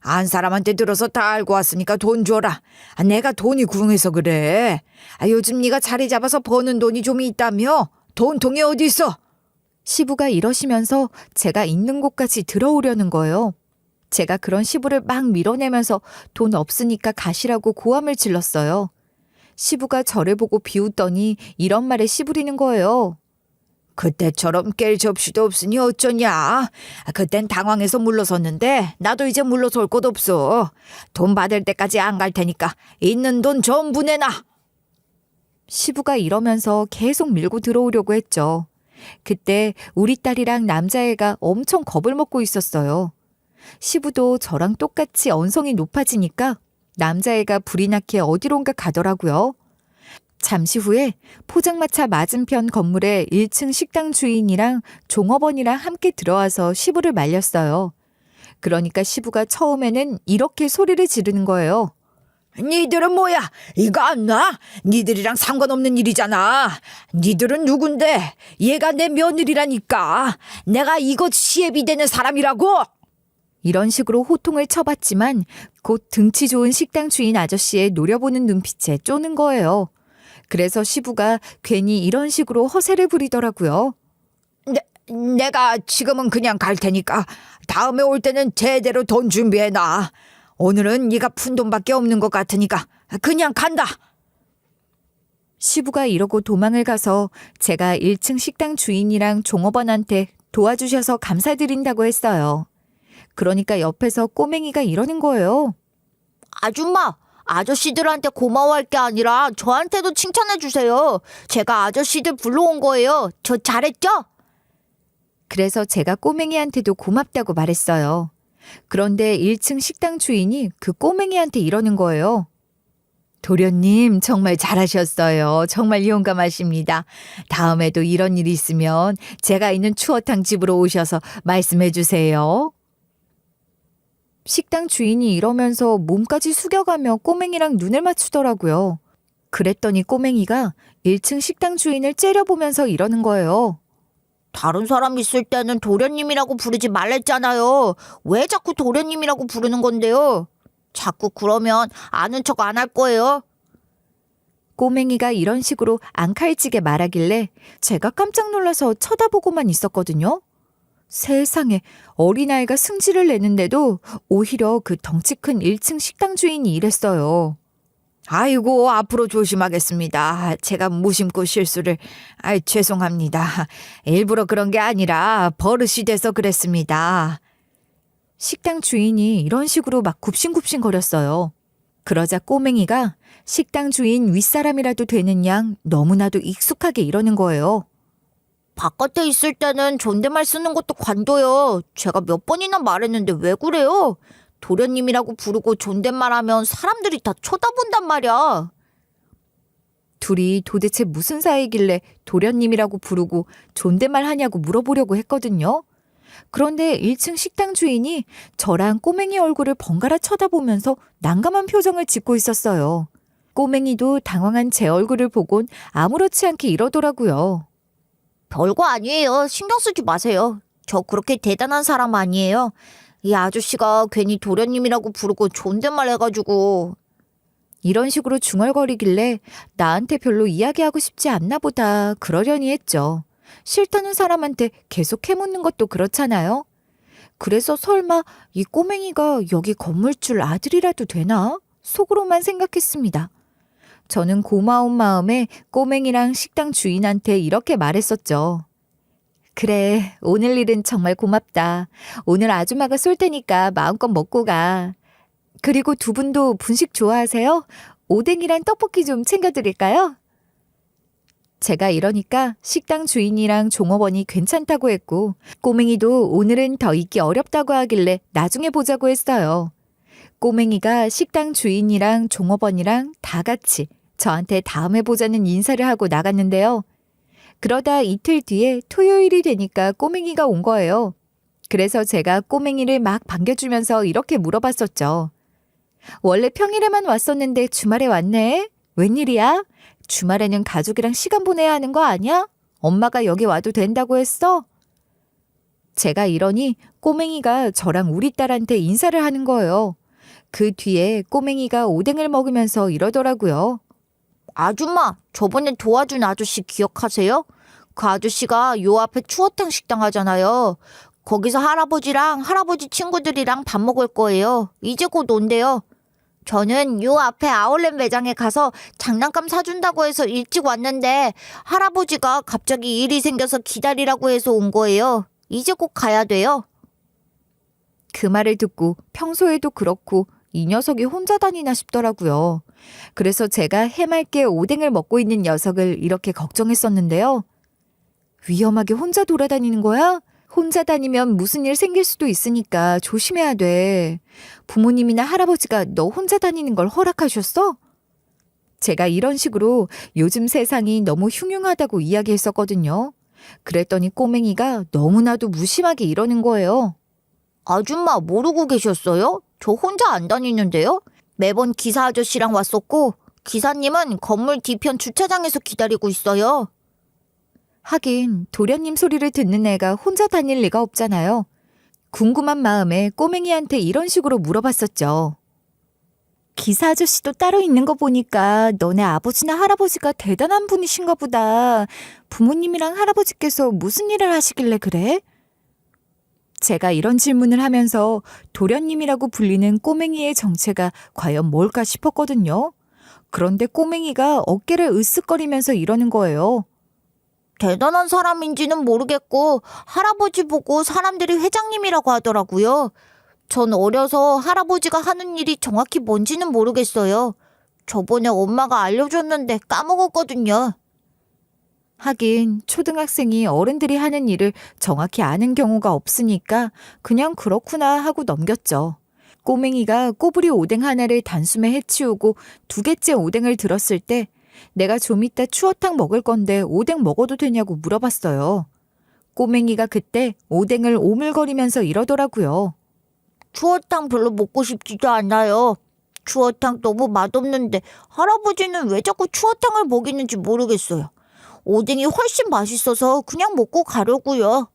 안 사람한테 들어서 다 알고 왔으니까 돈 줘라. 내가 돈이 궁해서 그래. 요즘 네가 자리 잡아서 버는 돈이 좀 있다며? 돈통이 어디 있어? 시부가 이러시면서 제가 있는 곳까지 들어오려는 거예요. 제가 그런 시부를 막 밀어내면서 돈 없으니까 가시라고 고함을 질렀어요. 시부가 저를 보고 비웃더니 이런 말에 씨부리는 거예요. 그때처럼 깰 접시도 없으니 어쩌냐. 그땐 당황해서 물러섰는데 나도 이제 물러설 곳 없어. 돈 받을 때까지 안 갈 테니까 있는 돈 전부 내놔. 시부가 이러면서 계속 밀고 들어오려고 했죠. 그때 우리 딸이랑 남자애가 엄청 겁을 먹고 있었어요. 시부도 저랑 똑같이 언성이 높아지니까 남자애가 불이 나게 어디론가 가더라고요. 잠시 후에 포장마차 맞은편 건물에 1층 식당 주인이랑 종업원이랑 함께 들어와서 시부를 말렸어요. 그러니까 시부가 처음에는 이렇게 소리를 지르는 거예요. 니들은 뭐야? 이거 안 놔? 니들이랑 상관없는 일이잖아. 니들은 누군데? 얘가 내 며느리라니까. 내가 이것 시애비 되는 사람이라고? 이런 식으로 호통을 쳐봤지만 곧 등치 좋은 식당 주인 아저씨의 노려보는 눈빛에 쪼는 거예요. 그래서 시부가 괜히 이런 식으로 허세를 부리더라고요. 내가 지금은 그냥 갈 테니까 다음에 올 때는 제대로 돈 준비해놔. 오늘은 네가 푼 돈밖에 없는 것 같으니까 그냥 간다. 시부가 이러고 도망을 가서 제가 1층 식당 주인이랑 종업원한테 도와주셔서 감사드린다고 했어요. 그러니까 옆에서 꼬맹이가 이러는 거예요. 아줌마, 아저씨들한테 고마워할 게 아니라 저한테도 칭찬해 주세요. 제가 아저씨들 불러온 거예요. 저 잘했죠? 그래서 제가 꼬맹이한테도 고맙다고 말했어요. 그런데 1층 식당 주인이 그 꼬맹이한테 이러는 거예요. 도련님 정말 잘하셨어요. 정말 용감하십니다. 다음에도 이런 일이 있으면 제가 있는 추어탕 집으로 오셔서 말씀해 주세요. 식당 주인이 이러면서 몸까지 숙여가며 꼬맹이랑 눈을 맞추더라고요. 그랬더니 꼬맹이가 1층 식당 주인을 째려보면서 이러는 거예요. 다른 사람 있을 때는 도련님이라고 부르지 말랬잖아요. 왜 자꾸 도련님이라고 부르는 건데요? 자꾸 그러면 아는 척 안 할 거예요. 꼬맹이가 이런 식으로 앙칼지게 말하길래 제가 깜짝 놀라서 쳐다보고만 있었거든요. 세상에 어린아이가 승질을 내는데도 오히려 그 덩치 큰 1층 식당 주인이 이랬어요. 아이고, 앞으로 조심하겠습니다. 제가 무심코 실수를. 죄송합니다. 일부러 그런 게 아니라 버릇이 돼서 그랬습니다. 식당 주인이 이런 식으로 막 굽신굽신 거렸어요. 그러자 꼬맹이가 식당 주인 윗사람이라도 되는 양 너무나도 익숙하게 이러는 거예요. 바깥에 있을 때는 존댓말 쓰는 것도 관둬요. 제가 몇 번이나 말했는데 왜 그래요? 도련님이라고 부르고 존댓말하면 사람들이 다 쳐다본단 말이야. 둘이 도대체 무슨 사이길래 도련님이라고 부르고 존댓말 하냐고 물어보려고 했거든요. 그런데 1층 식당 주인이 저랑 꼬맹이 얼굴을 번갈아 쳐다보면서 난감한 표정을 짓고 있었어요. 꼬맹이도 당황한 제 얼굴을 보곤 아무렇지 않게 이러더라고요. 별거 아니에요. 신경 쓰지 마세요. 저 그렇게 대단한 사람 아니에요. 이 아저씨가 괜히 도련님이라고 부르고 존댓말 해가지고. 이런 식으로 중얼거리길래 나한테 별로 이야기하고 싶지 않나 보다 그러려니 했죠. 싫다는 사람한테 계속 해묻는 것도 그렇잖아요. 그래서 설마 이 꼬맹이가 여기 건물줄 아들이라도 되나? 속으로만 생각했습니다. 저는 고마운 마음에 꼬맹이랑 식당 주인한테 이렇게 말했었죠. 그래, 오늘 일은 정말 고맙다. 오늘 아줌마가 쏠 테니까 마음껏 먹고 가. 그리고 두 분도 분식 좋아하세요? 오뎅이랑 떡볶이 좀 챙겨드릴까요? 제가 이러니까 식당 주인이랑 종업원이 괜찮다고 했고 꼬맹이도 오늘은 더 있기 어렵다고 하길래 나중에 보자고 했어요. 꼬맹이가 식당 주인이랑 종업원이랑 다 같이 저한테 다음에 보자는 인사를 하고 나갔는데요. 그러다 이틀 뒤에 토요일이 되니까 꼬맹이가 온 거예요. 그래서 제가 꼬맹이를 막 반겨주면서 이렇게 물어봤었죠. 원래 평일에만 왔었는데 주말에 왔네? 웬일이야? 주말에는 가족이랑 시간 보내야 하는 거 아니야? 엄마가 여기 와도 된다고 했어? 제가 이러니 꼬맹이가 저랑 우리 딸한테 인사를 하는 거예요. 그 뒤에 꼬맹이가 오뎅을 먹으면서 이러더라고요. 아줌마, 저번에 도와준 아저씨 기억하세요? 그 아저씨가 요 앞에 추어탕 식당 하잖아요. 거기서 할아버지랑 할아버지 친구들이랑 밥 먹을 거예요. 이제 곧 온대요. 저는 요 앞에 아울렛 매장에 가서 장난감 사준다고 해서 일찍 왔는데 할아버지가 갑자기 일이 생겨서 기다리라고 해서 온 거예요. 이제 곧 가야 돼요. 그 말을 듣고 평소에도 그렇고 이 녀석이 혼자 다니나 싶더라고요. 그래서 제가 해맑게 오뎅을 먹고 있는 녀석을 이렇게 걱정했었는데요. 위험하게 혼자 돌아다니는 거야? 혼자 다니면 무슨 일 생길 수도 있으니까 조심해야 돼. 부모님이나 할아버지가 너 혼자 다니는 걸 허락하셨어? 제가 이런 식으로 요즘 세상이 너무 흉흉하다고 이야기했었거든요. 그랬더니 꼬맹이가 너무나도 무심하게 이러는 거예요. 아줌마 모르고 계셨어요? 저 혼자 안 다니는데요? 매번 기사 아저씨랑 왔었고 기사님은 건물 뒤편 주차장에서 기다리고 있어요. 하긴 도련님 소리를 듣는 애가 혼자 다닐 리가 없잖아요. 궁금한 마음에 꼬맹이한테 이런 식으로 물어봤었죠. 기사 아저씨도 따로 있는 거 보니까 너네 아버지나 할아버지가 대단한 분이신가 보다. 부모님이랑 할아버지께서 무슨 일을 하시길래 그래? 제가 이런 질문을 하면서 도련님이라고 불리는 꼬맹이의 정체가 과연 뭘까 싶었거든요. 그런데 꼬맹이가 어깨를 으쓱거리면서 이러는 거예요. 대단한 사람인지는 모르겠고 할아버지 보고 사람들이 회장님이라고 하더라고요. 전 어려서 할아버지가 하는 일이 정확히 뭔지는 모르겠어요. 저번에 엄마가 알려줬는데 까먹었거든요. 하긴 초등학생이 어른들이 하는 일을 정확히 아는 경우가 없으니까 그냥 그렇구나 하고 넘겼죠. 꼬맹이가 꼬부리 오뎅 하나를 단숨에 해치우고 2개째 오뎅을 들었을 때 내가 좀 이따 추어탕 먹을 건데 오뎅 먹어도 되냐고 물어봤어요. 꼬맹이가 그때 오뎅을 오물거리면서 이러더라고요. 추어탕 별로 먹고 싶지도 않아요. 추어탕 너무 맛없는데 할아버지는 왜 자꾸 추어탕을 먹이는지 모르겠어요. 오뎅이 훨씬 맛있어서 그냥 먹고 가려고요.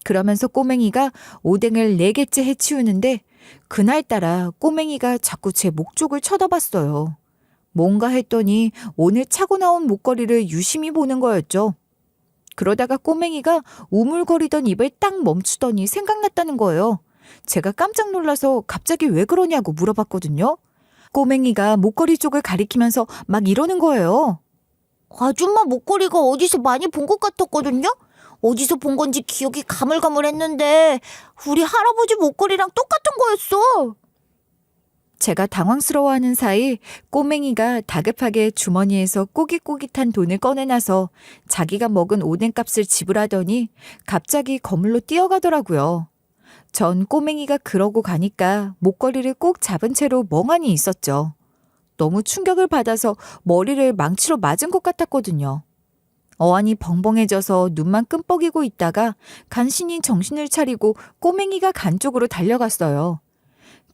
그러면서 꼬맹이가 오뎅을 4개째 해치우는데 그날따라 꼬맹이가 자꾸 제 목 쪽을 쳐다봤어요. 뭔가 했더니 오늘 차고 나온 목걸이를 유심히 보는 거였죠. 그러다가 꼬맹이가 우물거리던 입을 딱 멈추더니 생각났다는 거예요. 제가 깜짝 놀라서 갑자기 왜 그러냐고 물어봤거든요. 꼬맹이가 목걸이 쪽을 가리키면서 막 이러는 거예요. 아줌마 목걸이가 어디서 많이 본 것 같았거든요? 어디서 본 건지 기억이 가물가물했는데 우리 할아버지 목걸이랑 똑같은 거였어. 제가 당황스러워하는 사이 꼬맹이가 다급하게 주머니에서 꼬깃꼬깃한 돈을 꺼내놔서 자기가 먹은 오뎅값을 지불하더니 갑자기 건물로 뛰어가더라고요. 전 꼬맹이가 그러고 가니까 목걸이를 꼭 잡은 채로 멍하니 있었죠. 너무 충격을 받아서 머리를 망치로 맞은 것 같았거든요. 어안이 벙벙해져서 눈만 끔뻑이고 있다가 간신히 정신을 차리고 꼬맹이가 간 쪽으로 달려갔어요.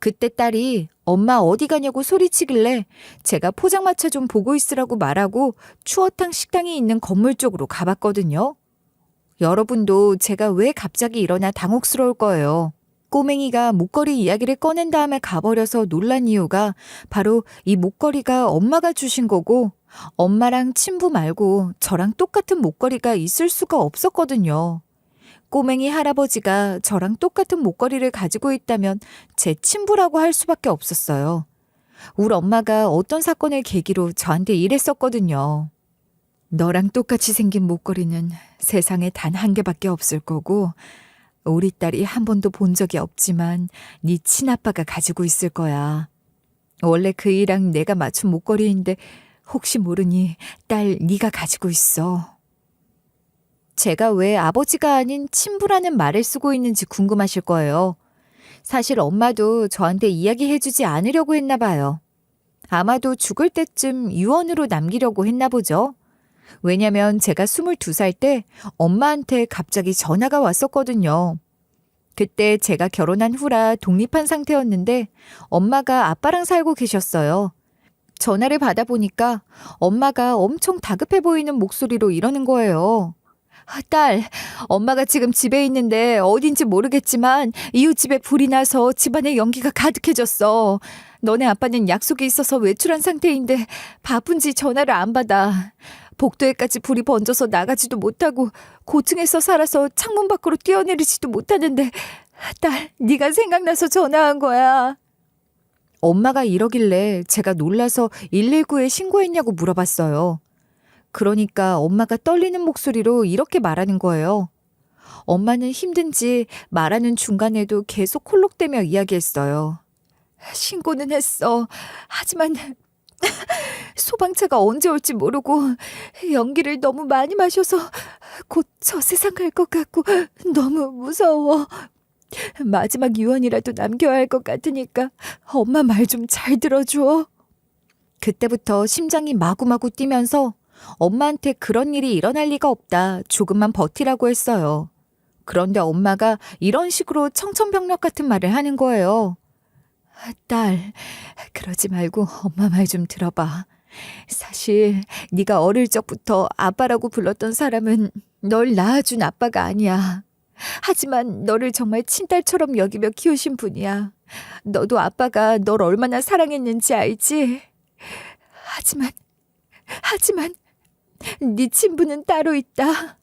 그때 딸이 엄마 어디 가냐고 소리치길래 제가 포장마차 좀 보고 있으라고 말하고 추어탕 식당이 있는 건물 쪽으로 가봤거든요. 여러분도 제가 왜 갑자기 일어나 당혹스러울 거예요. 꼬맹이가 목걸이 이야기를 꺼낸 다음에 가버려서 놀란 이유가 바로 이 목걸이가 엄마가 주신 거고 엄마랑 친부 말고 저랑 똑같은 목걸이가 있을 수가 없었거든요. 꼬맹이 할아버지가 저랑 똑같은 목걸이를 가지고 있다면 제 친부라고 할 수밖에 없었어요. 우리 엄마가 어떤 사건을 계기로 저한테 이랬었거든요. 너랑 똑같이 생긴 목걸이는 세상에 단 1개밖에 없을 거고 우리 딸이 한 번도 본 적이 없지만 네 친아빠가 가지고 있을 거야. 원래 그이랑 내가 맞춘 목걸이인데 혹시 모르니 딸 네가 가지고 있어. 제가 왜 아버지가 아닌 친부라는 말을 쓰고 있는지 궁금하실 거예요. 사실 엄마도 저한테 이야기해주지 않으려고 했나 봐요. 아마도 죽을 때쯤 유언으로 남기려고 했나 보죠. 왜냐면 제가 22살 때 엄마한테 갑자기 전화가 왔었거든요. 그때 제가 결혼한 후라 독립한 상태였는데 엄마가 아빠랑 살고 계셨어요. 전화를 받아보니까 엄마가 엄청 다급해 보이는 목소리로 이러는 거예요. 딸, 엄마가 지금 집에 있는데 어딘지 모르겠지만 이웃집에 불이 나서 집안에 연기가 가득해졌어. 너네 아빠는 약속이 있어서 외출한 상태인데 바쁜지 전화를 안 받아. 복도에까지 불이 번져서 나가지도 못하고 고층에서 살아서 창문 밖으로 뛰어내리지도 못하는데 딸, 네가 생각나서 전화한 거야. 엄마가 이러길래 제가 놀라서 119에 신고했냐고 물어봤어요. 그러니까 엄마가 떨리는 목소리로 이렇게 말하는 거예요. 엄마는 힘든지 말하는 중간에도 계속 콜록대며 이야기했어요. 신고는 했어. 하지만 소방차가 언제 올지 모르고 연기를 너무 많이 마셔서 곧 저 세상 갈 것 같고 너무 무서워. 마지막 유언이라도 남겨야 할 것 같으니까 엄마 말 좀 잘 들어줘. 그때부터 심장이 마구마구 뛰면서 엄마한테 그런 일이 일어날 리가 없다. 조금만 버티라고 했어요. 그런데 엄마가 이런 식으로 청천벽력 같은 말을 하는 거예요. 딸, 그러지 말고 엄마 말 좀 들어봐. 사실 네가 어릴 적부터 아빠라고 불렀던 사람은 널 낳아준 아빠가 아니야. 하지만 너를 정말 친딸처럼 여기며 키우신 분이야. 너도 아빠가 널 얼마나 사랑했는지 알지? 하지만 네 친부는 따로 있다.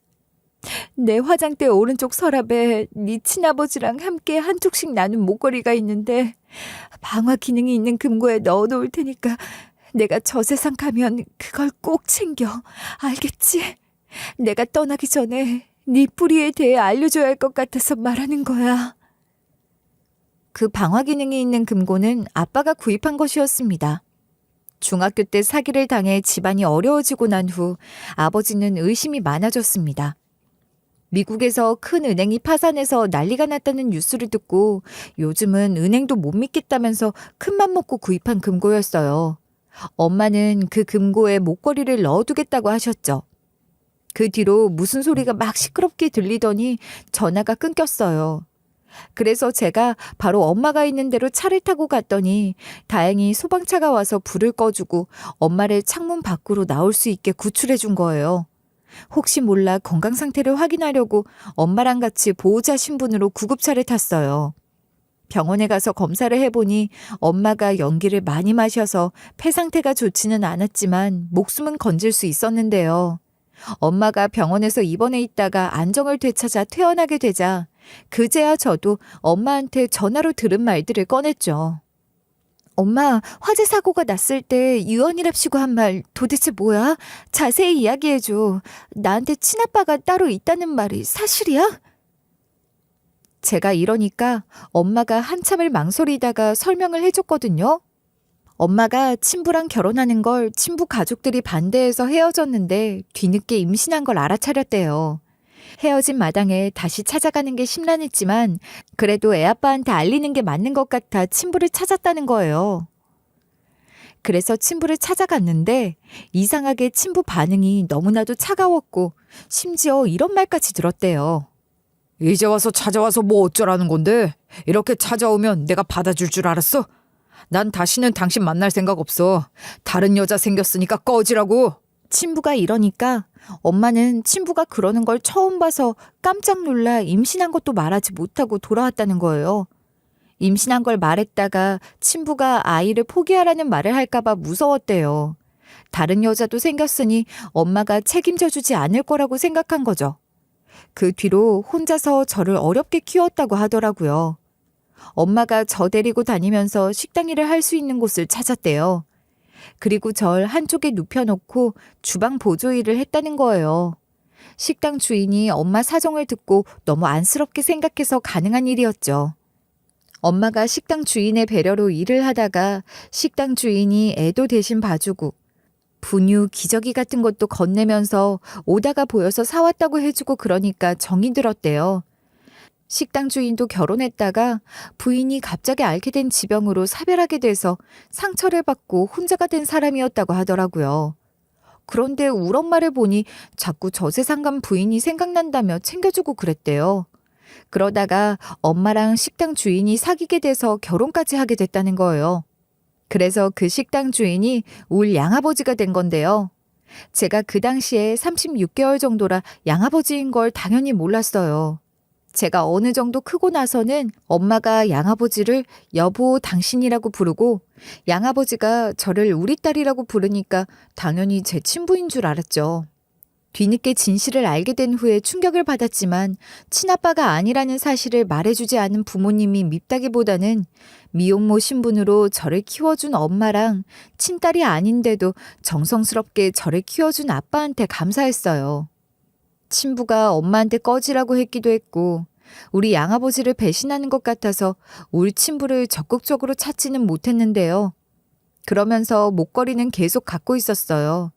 내 화장대 오른쪽 서랍에 네 친아버지랑 함께 한쪽씩 나눈 목걸이가 있는데 방화 기능이 있는 금고에 넣어놓을 테니까 내가 저 세상 가면 그걸 꼭 챙겨. 알겠지? 내가 떠나기 전에 네 뿌리에 대해 알려줘야 할 것 같아서 말하는 거야. 그 방화 기능이 있는 금고는 아빠가 구입한 것이었습니다. 중학교 때 사기를 당해 집안이 어려워지고 난 후 아버지는 의심이 많아졌습니다. 미국에서 큰 은행이 파산해서 난리가 났다는 뉴스를 듣고 요즘은 은행도 못 믿겠다면서 큰맘 먹고 구입한 금고였어요. 엄마는 그 금고에 목걸이를 넣어두겠다고 하셨죠. 그 뒤로 무슨 소리가 막 시끄럽게 들리더니 전화가 끊겼어요. 그래서 제가 바로 엄마가 있는 대로 차를 타고 갔더니 다행히 소방차가 와서 불을 꺼주고 엄마를 창문 밖으로 나올 수 있게 구출해 준 거예요. 혹시 몰라 건강 상태를 확인하려고 엄마랑 같이 보호자 신분으로 구급차를 탔어요. 병원에 가서 검사를 해보니 엄마가 연기를 많이 마셔서 폐 상태가 좋지는 않았지만 목숨은 건질 수 있었는데요. 엄마가 병원에서 입원해 있다가 안정을 되찾아 퇴원하게 되자 그제야 저도 엄마한테 전화로 들은 말들을 꺼냈죠. 엄마, 화재 사고가 났을 때 유언이랍시고 한 말 도대체 뭐야? 자세히 이야기해줘. 나한테 친아빠가 따로 있다는 말이 사실이야? 제가 이러니까 엄마가 한참을 망설이다가 설명을 해줬거든요. 엄마가 친부랑 결혼하는 걸 친부 가족들이 반대해서 헤어졌는데 뒤늦게 임신한 걸 알아차렸대요. 헤어진 마당에 다시 찾아가는 게 심란했지만 그래도 애아빠한테 알리는 게 맞는 것 같아 친부를 찾았다는 거예요. 그래서 친부를 찾아갔는데 이상하게 친부 반응이 너무나도 차가웠고 심지어 이런 말까지 들었대요. 이제 와서 찾아와서 뭐 어쩌라는 건데? 이렇게 찾아오면 내가 받아줄 줄 알았어? 난 다시는 당신 만날 생각 없어. 다른 여자 생겼으니까 꺼지라고. 친부가 이러니까 엄마는 친부가 그러는 걸 처음 봐서 깜짝 놀라 임신한 것도 말하지 못하고 돌아왔다는 거예요. 임신한 걸 말했다가 친부가 아이를 포기하라는 말을 할까봐 무서웠대요. 다른 여자도 생겼으니 엄마가 책임져 주지 않을 거라고 생각한 거죠. 그 뒤로 혼자서 저를 어렵게 키웠다고 하더라고요. 엄마가 저 데리고 다니면서 식당 일을 할 수 있는 곳을 찾았대요. 그리고 절 한쪽에 눕혀놓고 주방 보조 일을 했다는 거예요. 식당 주인이 엄마 사정을 듣고 너무 안쓰럽게 생각해서 가능한 일이었죠. 엄마가 식당 주인의 배려로 일을 하다가 식당 주인이 애도 대신 봐주고 분유, 기저귀 같은 것도 건네면서 오다가 보여서 사왔다고 해주고 그러니까 정이 들었대요. 식당 주인도 결혼했다가 부인이 갑자기 앓게 된 지병으로 사별하게 돼서 상처를 받고 혼자가 된 사람이었다고 하더라고요. 그런데 울 엄마를 보니 자꾸 저 세상 간 부인이 생각난다며 챙겨주고 그랬대요. 그러다가 엄마랑 식당 주인이 사귀게 돼서 결혼까지 하게 됐다는 거예요. 그래서 그 식당 주인이 울 양아버지가 된 건데요. 제가 그 당시에 36개월 정도라 양아버지인 걸 당연히 몰랐어요. 제가 어느 정도 크고 나서는 엄마가 양아버지를 여보 당신이라고 부르고 양아버지가 저를 우리 딸이라고 부르니까 당연히 제 친부인 줄 알았죠. 뒤늦게 진실을 알게 된 후에 충격을 받았지만 친아빠가 아니라는 사실을 말해주지 않은 부모님이 밉다기보다는 미혼모 신분으로 저를 키워준 엄마랑 친딸이 아닌데도 정성스럽게 저를 키워준 아빠한테 감사했어요. 친부가 엄마한테 꺼지라고 했기도 했고 우리 양아버지를 배신하는 것 같아서 울 친부를 적극적으로 찾지는 못했는데요. 그러면서 목걸이는 계속 갖고 있었어요.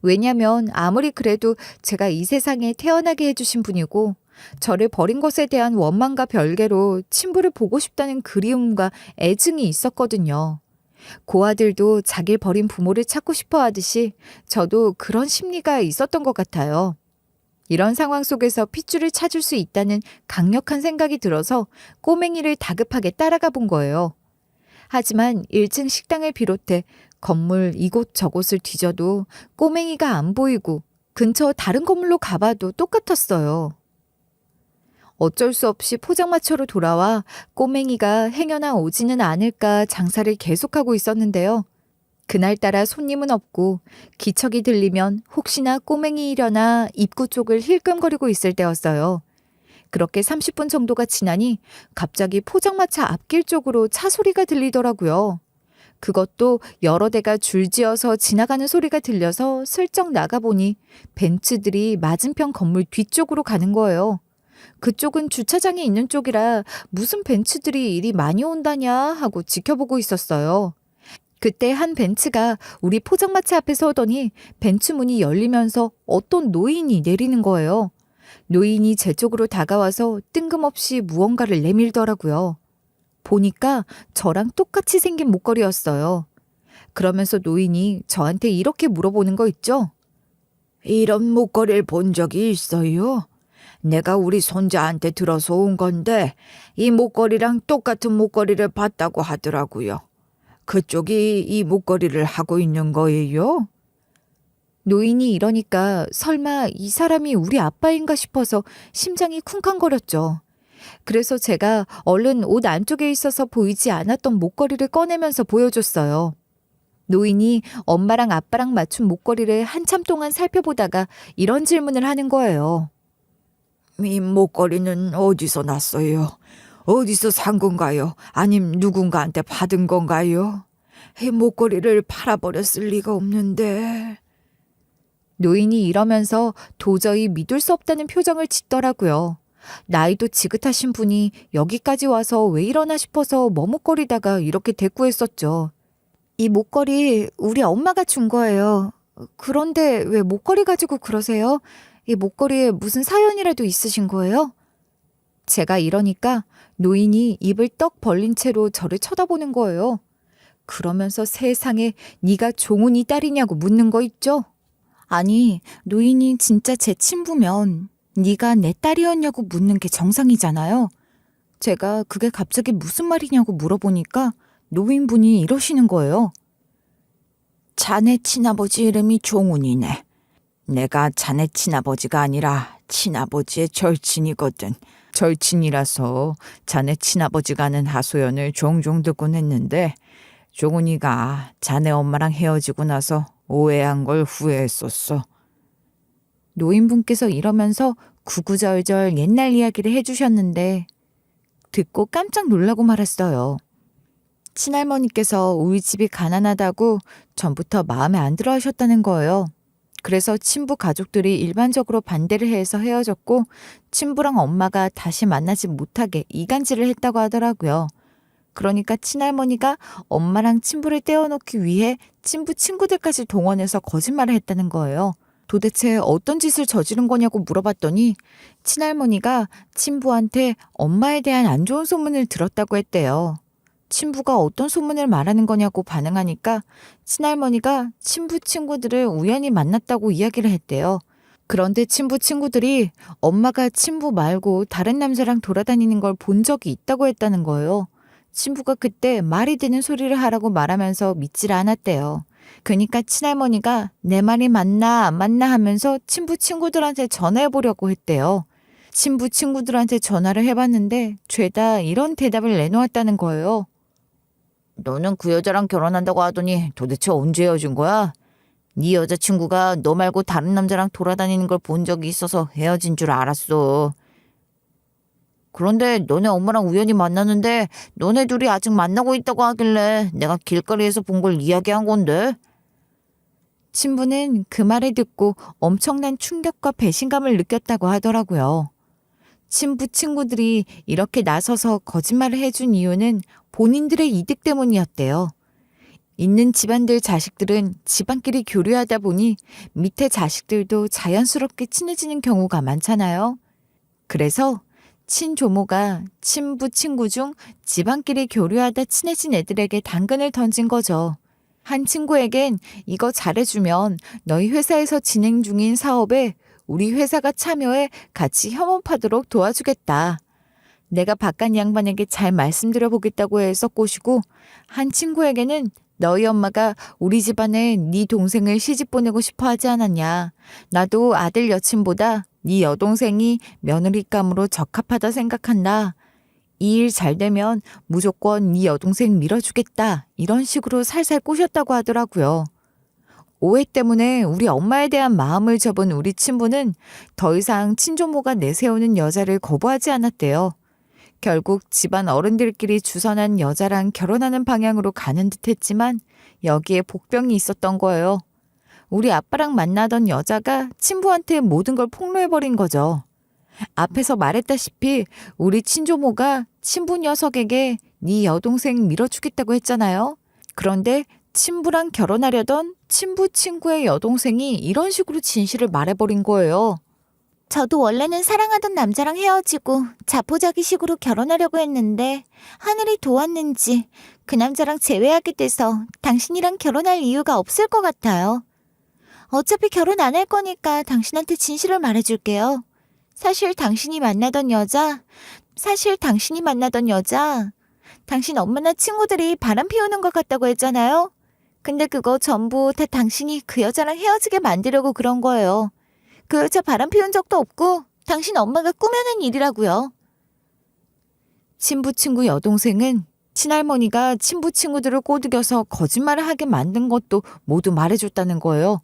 왜냐면 아무리 그래도 제가 이 세상에 태어나게 해주신 분이고 저를 버린 것에 대한 원망과 별개로 친부를 보고 싶다는 그리움과 애증이 있었거든요. 고아들도 자기를 버린 부모를 찾고 싶어 하듯이 저도 그런 심리가 있었던 것 같아요. 이런 상황 속에서 핏줄을 찾을 수 있다는 강력한 생각이 들어서 꼬맹이를 다급하게 따라가 본 거예요. 하지만 1층 식당을 비롯해 건물 이곳저곳을 뒤져도 꼬맹이가 안 보이고 근처 다른 건물로 가봐도 똑같았어요. 어쩔 수 없이 포장마차로 돌아와 꼬맹이가 행여나 오지는 않을까 장사를 계속하고 있었는데요. 그날따라 손님은 없고 기척이 들리면 혹시나 꼬맹이이려나 입구 쪽을 힐끔거리고 있을 때였어요. 그렇게 30분 정도가 지나니 갑자기 포장마차 앞길 쪽으로 차 소리가 들리더라고요. 그것도 여러 대가 줄지어서 지나가는 소리가 들려서 슬쩍 나가보니 벤츠들이 맞은편 건물 뒤쪽으로 가는 거예요. 그쪽은 주차장이 있는 쪽이라 무슨 벤츠들이 이리 많이 온다냐 하고 지켜보고 있었어요. 그때 한 벤츠가 우리 포장마차 앞에 서더니 벤츠 문이 열리면서 어떤 노인이 내리는 거예요. 노인이 제 쪽으로 다가와서 뜬금없이 무언가를 내밀더라고요. 보니까 저랑 똑같이 생긴 목걸이였어요. 그러면서 노인이 저한테 이렇게 물어보는 거 있죠? 이런 목걸이를 본 적이 있어요? 내가 우리 손자한테 들어서 온 건데 이 목걸이랑 똑같은 목걸이를 봤다고 하더라고요. 그쪽이 이 목걸이를 하고 있는 거예요? 노인이 이러니까 설마 이 사람이 우리 아빠인가 싶어서 심장이 쿵쾅거렸죠. 그래서 제가 얼른 옷 안쪽에 있어서 보이지 않았던 목걸이를 꺼내면서 보여줬어요. 노인이 엄마랑 아빠랑 맞춘 목걸이를 한참 동안 살펴보다가 이런 질문을 하는 거예요. 이 목걸이는 어디서 났어요? 어디서 산 건가요? 아님 누군가한테 받은 건가요? 이 목걸이를 팔아버렸을 리가 없는데. 노인이 이러면서 도저히 믿을 수 없다는 표정을 짓더라고요. 나이도 지긋하신 분이 여기까지 와서 왜 이러나 싶어서 머뭇거리다가 이렇게 대꾸했었죠. 이 목걸이 우리 엄마가 준 거예요. 그런데 왜 목걸이 가지고 그러세요? 이 목걸이에 무슨 사연이라도 있으신 거예요? 제가 이러니까 노인이 입을 떡 벌린 채로 저를 쳐다보는 거예요. 그러면서 세상에 네가 종훈이 딸이냐고 묻는 거 있죠? 아니, 노인이 진짜 제 친부면 네가 내 딸이었냐고 묻는 게 정상이잖아요. 제가 그게 갑자기 무슨 말이냐고 물어보니까 노인분이 이러시는 거예요. 자네 친아버지 이름이 종훈이네. 내가 자네 친아버지가 아니라 친아버지의 절친이거든. 절친이라서 자네 친아버지가 하는 하소연을 종종 듣곤 했는데 종훈이가 자네 엄마랑 헤어지고 나서 오해한 걸 후회했었어. 노인분께서 이러면서 구구절절 옛날 이야기를 해주셨는데 듣고 깜짝 놀라고 말았어요. 친할머니께서 우리 집이 가난하다고 전부터 마음에 안 들어 하셨다는 거예요. 그래서 친부 가족들이 일반적으로 반대를 해서 헤어졌고 친부랑 엄마가 다시 만나지 못하게 이간질을 했다고 하더라고요. 그러니까 친할머니가 엄마랑 친부를 떼어놓기 위해 친부 친구들까지 동원해서 거짓말을 했다는 거예요. 도대체 어떤 짓을 저지른 거냐고 물어봤더니 친할머니가 친부한테 엄마에 대한 안 좋은 소문을 들었다고 했대요. 친부가 어떤 소문을 말하는 거냐고 반응하니까 친할머니가 친부 친구들을 우연히 만났다고 이야기를 했대요. 그런데 친부 친구들이 엄마가 친부 말고 다른 남자랑 돌아다니는 걸 본 적이 있다고 했다는 거예요. 친부가 그때 말이 되는 소리를 하라고 말하면서 믿질 않았대요. 그러니까 친할머니가 내 말이 맞나 안 맞나 하면서 친부 친구들한테 전화해보려고 했대요. 친부 친구들한테 전화를 해봤는데 죄다 이런 대답을 내놓았다는 거예요. 너는 그 여자랑 결혼한다고 하더니 도대체 언제 헤어진 거야? 네 여자친구가 너 말고 다른 남자랑 돌아다니는 걸 본 적이 있어서 헤어진 줄 알았어. 그런데 너네 엄마랑 우연히 만났는데 너네 둘이 아직 만나고 있다고 하길래 내가 길거리에서 본 걸 이야기한 건데. 친부는 그 말을 듣고 엄청난 충격과 배신감을 느꼈다고 하더라고요. 친부 친구들이 이렇게 나서서 거짓말을 해준 이유는 본인들의 이득 때문이었대요. 있는 집안들 자식들은 집안끼리 교류하다 보니 밑에 자식들도 자연스럽게 친해지는 경우가 많잖아요. 그래서 친조모가 친부 친구 중 집안끼리 교류하다 친해진 애들에게 당근을 던진 거죠. 한 친구에겐 이거 잘해주면 너희 회사에서 진행 중인 사업에 우리 회사가 참여해 같이 협업하도록 도와주겠다. 내가 바깥 양반에게 잘 말씀드려 보겠다고 해서 꼬시고, 한 친구에게는 너희 엄마가 우리 집안에 네 동생을 시집 보내고 싶어 하지 않았냐. 나도 아들 여친보다 네 여동생이 며느리감으로 적합하다 생각한다. 이 일 잘 되면 무조건 네 여동생 밀어주겠다. 이런 식으로 살살 꼬셨다고 하더라고요. 오해 때문에 우리 엄마에 대한 마음을 접은 우리 친부는 더 이상 친조모가 내세우는 여자를 거부하지 않았대요. 결국 집안 어른들끼리 주선한 여자랑 결혼하는 방향으로 가는 듯 했지만 여기에 복병이 있었던 거예요. 우리 아빠랑 만나던 여자가 친부한테 모든 걸 폭로해버린 거죠. 앞에서 말했다시피 우리 친조모가 친부 녀석에게 네 여동생 밀어주겠다고 했잖아요. 그런데 친부랑 결혼하려던 친부 친구의 여동생이 이런 식으로 진실을 말해버린 거예요. 저도 원래는 사랑하던 남자랑 헤어지고 자포자기식으로 결혼하려고 했는데 하늘이 도왔는지 그 남자랑 재회하게 돼서 당신이랑 결혼할 이유가 없을 것 같아요. 어차피 결혼 안 할 거니까 당신한테 진실을 말해줄게요. 사실 당신이 만나던 여자, 당신 엄마나 친구들이 바람 피우는 것 같다고 했잖아요. 근데 그거 전부 다 당신이 그 여자랑 헤어지게 만들려고 그런 거예요. 그 여자 바람 피운 적도 없고 당신 엄마가 꾸며낸 일이라고요. 친부 친구 여동생은 친할머니가 친부 친구들을 꼬드겨서 거짓말을 하게 만든 것도 모두 말해줬다는 거예요.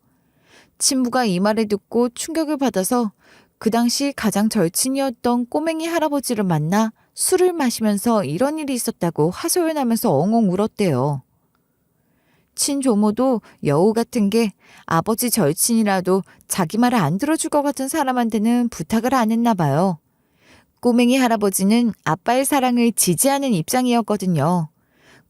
친부가 이 말을 듣고 충격을 받아서 그 당시 가장 절친이었던 꼬맹이 할아버지를 만나 술을 마시면서 이런 일이 있었다고 하소연하면서 엉엉 울었대요. 친조모도 여우 같은 게 아버지 절친이라도 자기 말을 안 들어줄 것 같은 사람한테는 부탁을 안 했나 봐요. 꼬맹이 할아버지는 아빠의 사랑을 지지하는 입장이었거든요.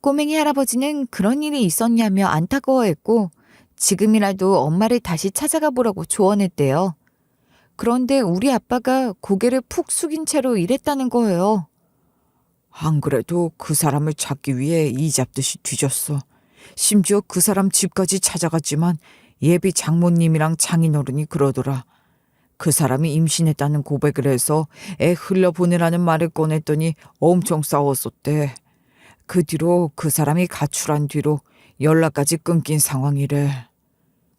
꼬맹이 할아버지는 그런 일이 있었냐며 안타까워했고 지금이라도 엄마를 다시 찾아가 보라고 조언했대요. 그런데 우리 아빠가 고개를 푹 숙인 채로 이랬다는 거예요. 안 그래도 그 사람을 찾기 위해 이 잡듯이 뒤졌어. 심지어 그 사람 집까지 찾아갔지만 예비 장모님이랑 장인어른이 그러더라. 그 사람이 임신했다는 고백을 해서 애 흘려보내라는 말을 꺼냈더니 엄청 싸웠었대. 그 뒤로 그 사람이 가출한 뒤로 연락까지 끊긴 상황이래.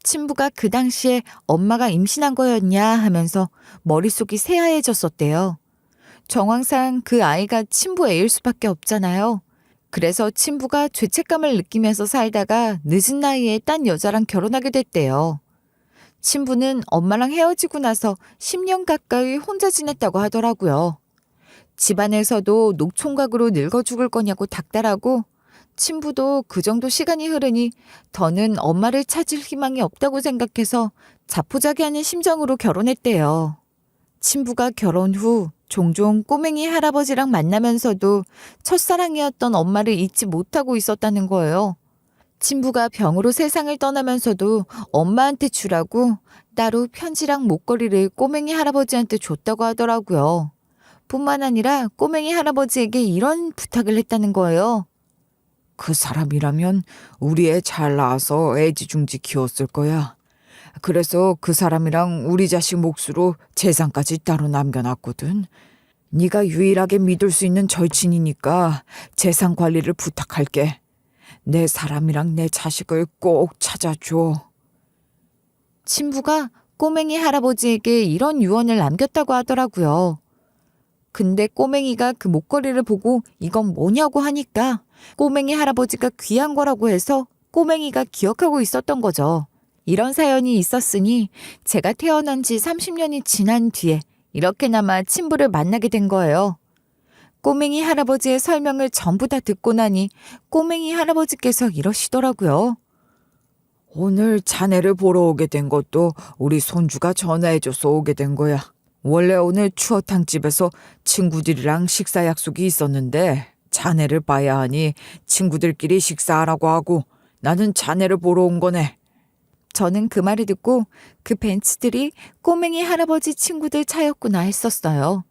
친부가 그 당시에 엄마가 임신한 거였냐 하면서 머릿속이 새하얘졌었대요. 정황상 그 아이가 친부 애일 수밖에 없잖아요. 그래서 친부가 죄책감을 느끼면서 살다가 늦은 나이에 딴 여자랑 결혼하게 됐대요. 친부는 엄마랑 헤어지고 나서 10년 가까이 혼자 지냈다고 하더라고요. 집안에서도 녹총각으로 늙어 죽을 거냐고 닥달하고 친부도 그 정도 시간이 흐르니 더는 엄마를 찾을 희망이 없다고 생각해서 자포자기하는 심정으로 결혼했대요. 친부가 결혼 후 종종 꼬맹이 할아버지랑 만나면서도 첫사랑이었던 엄마를 잊지 못하고 있었다는 거예요. 친부가 병으로 세상을 떠나면서도 엄마한테 주라고 따로 편지랑 목걸이를 꼬맹이 할아버지한테 줬다고 하더라고요. 뿐만 아니라 꼬맹이 할아버지에게 이런 부탁을 했다는 거예요. 그 사람이라면 우리 애 잘 낳아서 애지중지 키웠을 거야. 그래서 그 사람이랑 우리 자식 몫으로 재산까지 따로 남겨놨거든. 네가 유일하게 믿을 수 있는 절친이니까 재산 관리를 부탁할게. 내 사람이랑 내 자식을 꼭 찾아줘. 친부가 꼬맹이 할아버지에게 이런 유언을 남겼다고 하더라고요. 근데 꼬맹이가 그 목걸이를 보고 이건 뭐냐고 하니까 꼬맹이 할아버지가 귀한 거라고 해서 꼬맹이가 기억하고 있었던 거죠. 이런 사연이 있었으니 제가 태어난 지 30년이 지난 뒤에 이렇게나마 친부를 만나게 된 거예요. 꼬맹이 할아버지의 설명을 전부 다 듣고 나니 꼬맹이 할아버지께서 이러시더라고요. 오늘 자네를 보러 오게 된 것도 우리 손주가 전화해줘서 오게 된 거야. 원래 오늘 추어탕집에서 친구들이랑 식사 약속이 있었는데 자네를 봐야 하니 친구들끼리 식사하라고 하고 나는 자네를 보러 온 거네. 저는 그 말을 듣고 그 벤츠들이 꼬맹이 할아버지 친구들 차였구나 했었어요.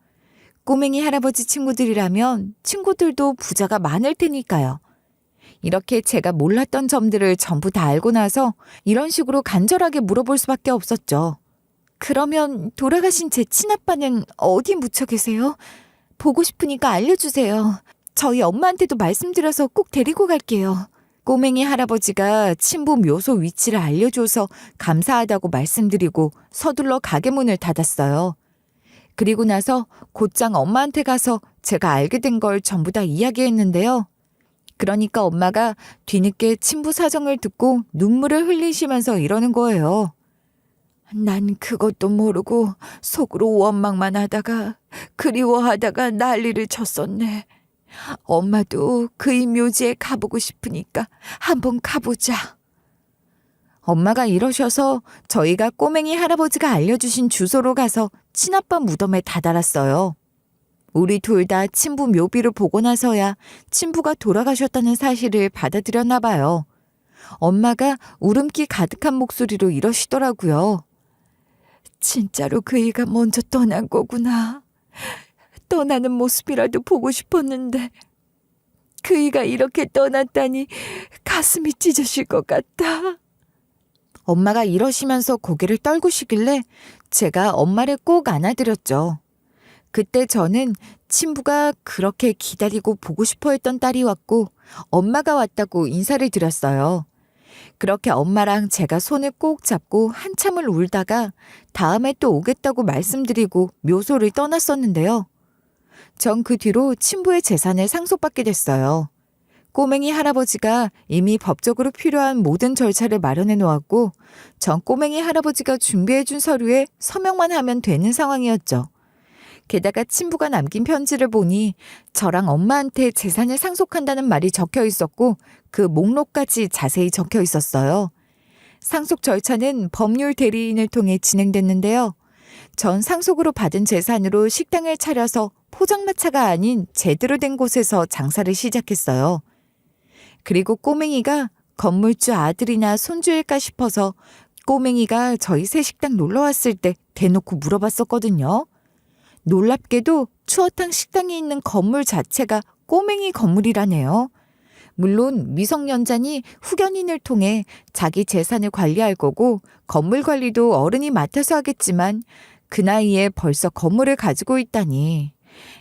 꼬맹이 할아버지 친구들이라면 친구들도 부자가 많을 테니까요. 이렇게 제가 몰랐던 점들을 전부 다 알고 나서 이런 식으로 간절하게 물어볼 수밖에 없었죠. 그러면 돌아가신 제 친아빠는 어디 묻혀 계세요? 보고 싶으니까 알려주세요. 저희 엄마한테도 말씀드려서 꼭 데리고 갈게요. 꼬맹이 할아버지가 친부 묘소 위치를 알려줘서 감사하다고 말씀드리고 서둘러 가게 문을 닫았어요. 그리고 나서 곧장 엄마한테 가서 제가 알게 된 걸 전부 다 이야기했는데요. 그러니까 엄마가 뒤늦게 친부 사정을 듣고 눈물을 흘리시면서 이러는 거예요. 난 그것도 모르고 속으로 원망만 하다가 그리워하다가 난리를 쳤었네. 엄마도 그이 묘지에 가보고 싶으니까 한번 가보자. 엄마가 이러셔서 저희가 꼬맹이 할아버지가 알려주신 주소로 가서 친아빠 무덤에 다다랐어요. 우리 둘 다 친부 묘비를 보고 나서야 친부가 돌아가셨다는 사실을 받아들였나 봐요. 엄마가 울음기 가득한 목소리로 이러시더라고요. 진짜로 그이가 먼저 떠난 거구나. 떠나는 모습이라도 보고 싶었는데 그이가 이렇게 떠났다니 가슴이 찢어질 것 같다. 엄마가 이러시면서 고개를 떨구시길래 제가 엄마를 꼭 안아드렸죠. 그때 저는 친부가 그렇게 기다리고 보고 싶어 했던 딸이 왔고 엄마가 왔다고 인사를 드렸어요. 그렇게 엄마랑 제가 손을 꼭 잡고 한참을 울다가 다음에 또 오겠다고 말씀드리고 묘소를 떠났었는데요. 전 그 뒤로 친부의 재산을 상속받게 됐어요. 꼬맹이 할아버지가 이미 법적으로 필요한 모든 절차를 마련해 놓았고 전 꼬맹이 할아버지가 준비해 준 서류에 서명만 하면 되는 상황이었죠. 게다가 친부가 남긴 편지를 보니 저랑 엄마한테 재산을 상속한다는 말이 적혀 있었고 그 목록까지 자세히 적혀 있었어요. 상속 절차는 법률 대리인을 통해 진행됐는데요. 전 상속으로 받은 재산으로 식당을 차려서 포장마차가 아닌 제대로 된 곳에서 장사를 시작했어요. 그리고 꼬맹이가 건물주 아들이나 손주일까 싶어서 꼬맹이가 저희 새 식당 놀러 왔을 때 대놓고 물어봤었거든요. 놀랍게도 추어탕 식당이 있는 건물 자체가 꼬맹이 건물이라네요. 물론 미성년자니 후견인을 통해 자기 재산을 관리할 거고 건물 관리도 어른이 맡아서 하겠지만 그 나이에 벌써 건물을 가지고 있다니.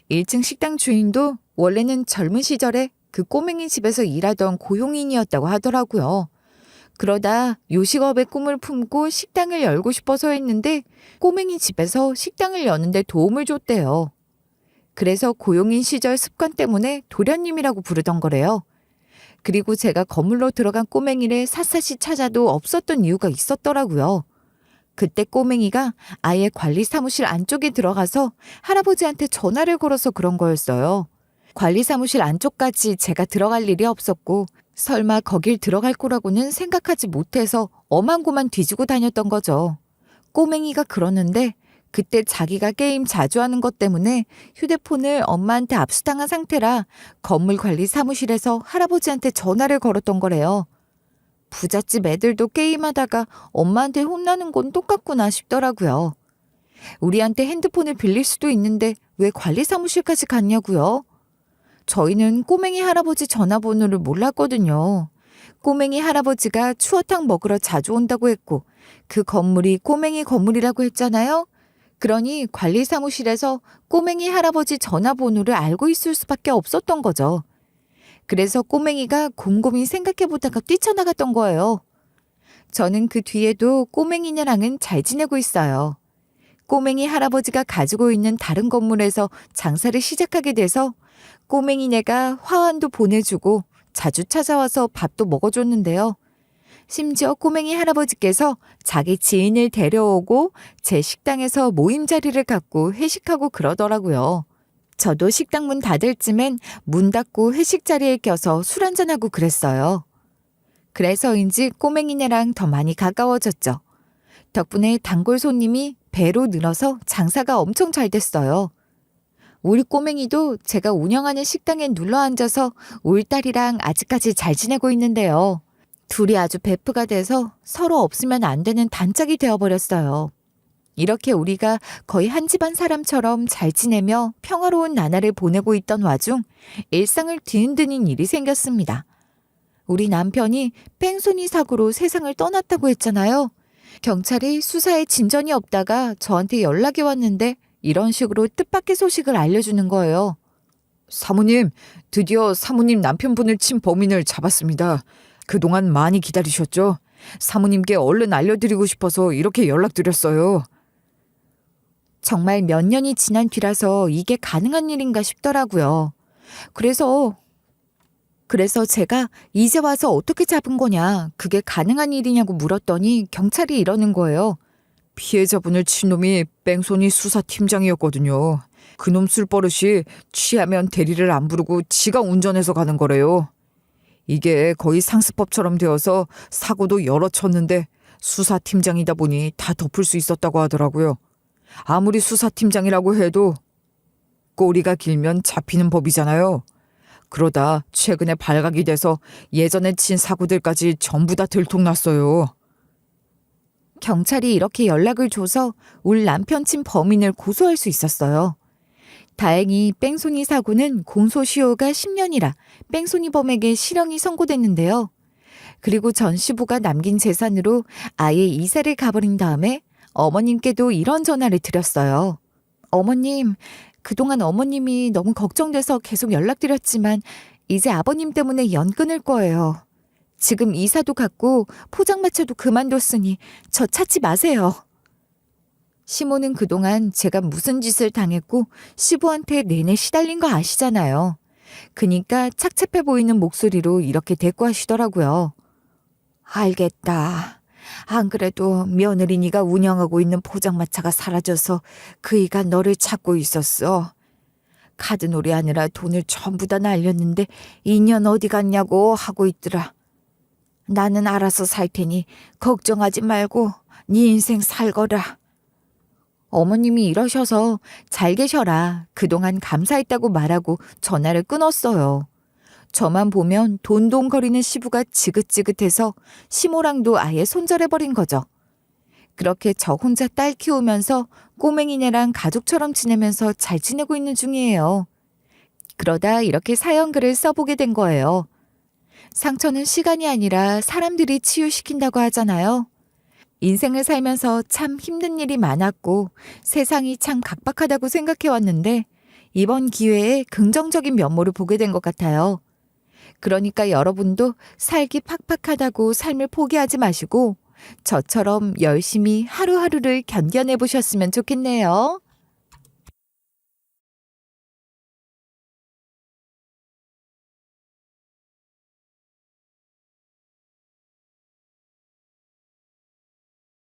1층 식당 주인도 원래는 젊은 시절에 그 꼬맹이 집에서 일하던 고용인이었다고 하더라고요. 그러다 요식업의 꿈을 품고 식당을 열고 싶어서 했는데 꼬맹이 집에서 식당을 여는데 도움을 줬대요. 그래서 고용인 시절 습관 때문에 도련님이라고 부르던 거래요. 그리고 제가 건물로 들어간 꼬맹이를 샅샅이 찾아도 없었던 이유가 있었더라고요. 그때 꼬맹이가 아예 관리 사무실 안쪽에 들어가서 할아버지한테 전화를 걸어서 그런 거였어요. 관리 사무실 안쪽까지 제가 들어갈 일이 없었고 설마 거길 들어갈 거라고는 생각하지 못해서 엄한고만 뒤지고 다녔던 거죠. 꼬맹이가 그러는데 그때 자기가 게임 자주 하는 것 때문에 휴대폰을 엄마한테 압수당한 상태라 건물 관리 사무실에서 할아버지한테 전화를 걸었던 거래요. 부잣집 애들도 게임하다가 엄마한테 혼나는 건 똑같구나 싶더라고요. 우리한테 핸드폰을 빌릴 수도 있는데 왜 관리 사무실까지 갔냐고요? 저희는 꼬맹이 할아버지 전화번호를 몰랐거든요. 꼬맹이 할아버지가 추어탕 먹으러 자주 온다고 했고 그 건물이 꼬맹이 건물이라고 했잖아요. 그러니 관리 사무실에서 꼬맹이 할아버지 전화번호를 알고 있을 수밖에 없었던 거죠. 그래서 꼬맹이가 곰곰이 생각해보다가 뛰쳐나갔던 거예요. 저는 그 뒤에도 꼬맹이네랑은 잘 지내고 있어요. 꼬맹이 할아버지가 가지고 있는 다른 건물에서 장사를 시작하게 돼서 꼬맹이네가 화환도 보내주고 자주 찾아와서 밥도 먹어줬는데요. 심지어 꼬맹이 할아버지께서 자기 지인을 데려오고 제 식당에서 모임 자리를 갖고 회식하고 그러더라고요. 저도 식당 문 닫을 쯤엔 문 닫고 회식 자리에 껴서 술 한잔하고 그랬어요. 그래서인지 꼬맹이네랑 더 많이 가까워졌죠. 덕분에 단골 손님이 배로 늘어서 장사가 엄청 잘 됐어요. 우리 꼬맹이도 제가 운영하는 식당에 눌러 앉아서 울 딸이랑 아직까지 잘 지내고 있는데요. 둘이 아주 베프가 돼서 서로 없으면 안 되는 단짝이 되어버렸어요. 이렇게 우리가 거의 한 집안 사람처럼 잘 지내며 평화로운 나날을 보내고 있던 와중 일상을 뒤흔드는 일이 생겼습니다. 우리 남편이 뺑소니 사고로 세상을 떠났다고 했잖아요. 경찰이 수사에 진전이 없다가 저한테 연락이 왔는데 이런 식으로 뜻밖의 소식을 알려주는 거예요. 사모님, 드디어 사모님 남편분을 친 범인을 잡았습니다. 그동안 많이 기다리셨죠? 사모님께 얼른 알려드리고 싶어서 이렇게 연락드렸어요. 정말 몇 년이 지난 뒤라서 이게 가능한 일인가 싶더라고요. 그래서 제가 이제 와서 어떻게 잡은 거냐, 그게 가능한 일이냐고 물었더니 경찰이 이러는 거예요. 피해자분을 친 놈이 뺑소니 수사팀장이었거든요. 그놈 술버릇이 취하면 대리를 안 부르고 지가 운전해서 가는 거래요. 이게 거의 상습법처럼 되어서 사고도 여러 쳤는데 수사팀장이다 보니 다 덮을 수 있었다고 하더라고요. 아무리 수사팀장이라고 해도 꼬리가 길면 잡히는 법이잖아요. 그러다 최근에 발각이 돼서 예전에 친 사고들까지 전부 다 들통났어요. 경찰이 이렇게 연락을 줘서 울 남편 친 범인을 고소할 수 있었어요. 다행히 뺑소니 사고는 공소시효가 10년이라 뺑소니범에게 실형이 선고됐는데요. 그리고 전 시부가 남긴 재산으로 아예 이사를 가버린 다음에 어머님께도 이런 전화를 드렸어요. 어머님, 그동안 어머님이 너무 걱정돼서 계속 연락드렸지만 이제 아버님 때문에 연 끊을 거예요. 지금 이사도 갔고 포장마차도 그만뒀으니 저 찾지 마세요. 시모는 그동안 제가 무슨 짓을 당했고 시부한테 내내 시달린 거 아시잖아요. 그니까 착잡해 보이는 목소리로 이렇게 대꾸하시더라고요. 알겠다. 안 그래도 며느리니가 운영하고 있는 포장마차가 사라져서 그이가 너를 찾고 있었어. 카드놀이 하느라 돈을 전부 다 날렸는데 2년 어디 갔냐고 하고 있더라. 나는 알아서 살 테니 걱정하지 말고 네 인생 살거라. 어머님이 이러셔서 잘 계셔라, 그동안 감사했다고 말하고 전화를 끊었어요. 저만 보면 돈돈거리는 시부가 지긋지긋해서 시모랑도 아예 손절해버린 거죠. 그렇게 저 혼자 딸 키우면서 꼬맹이네랑 가족처럼 지내면서 잘 지내고 있는 중이에요. 그러다 이렇게 사연글을 써보게 된 거예요. 상처는 시간이 아니라 사람들이 치유시킨다고 하잖아요. 인생을 살면서 참 힘든 일이 많았고 세상이 참 각박하다고 생각해왔는데 이번 기회에 긍정적인 면모를 보게 된 것 같아요. 그러니까 여러분도 살기 팍팍하다고 삶을 포기하지 마시고 저처럼 열심히 하루하루를 견뎌내 보셨으면 좋겠네요.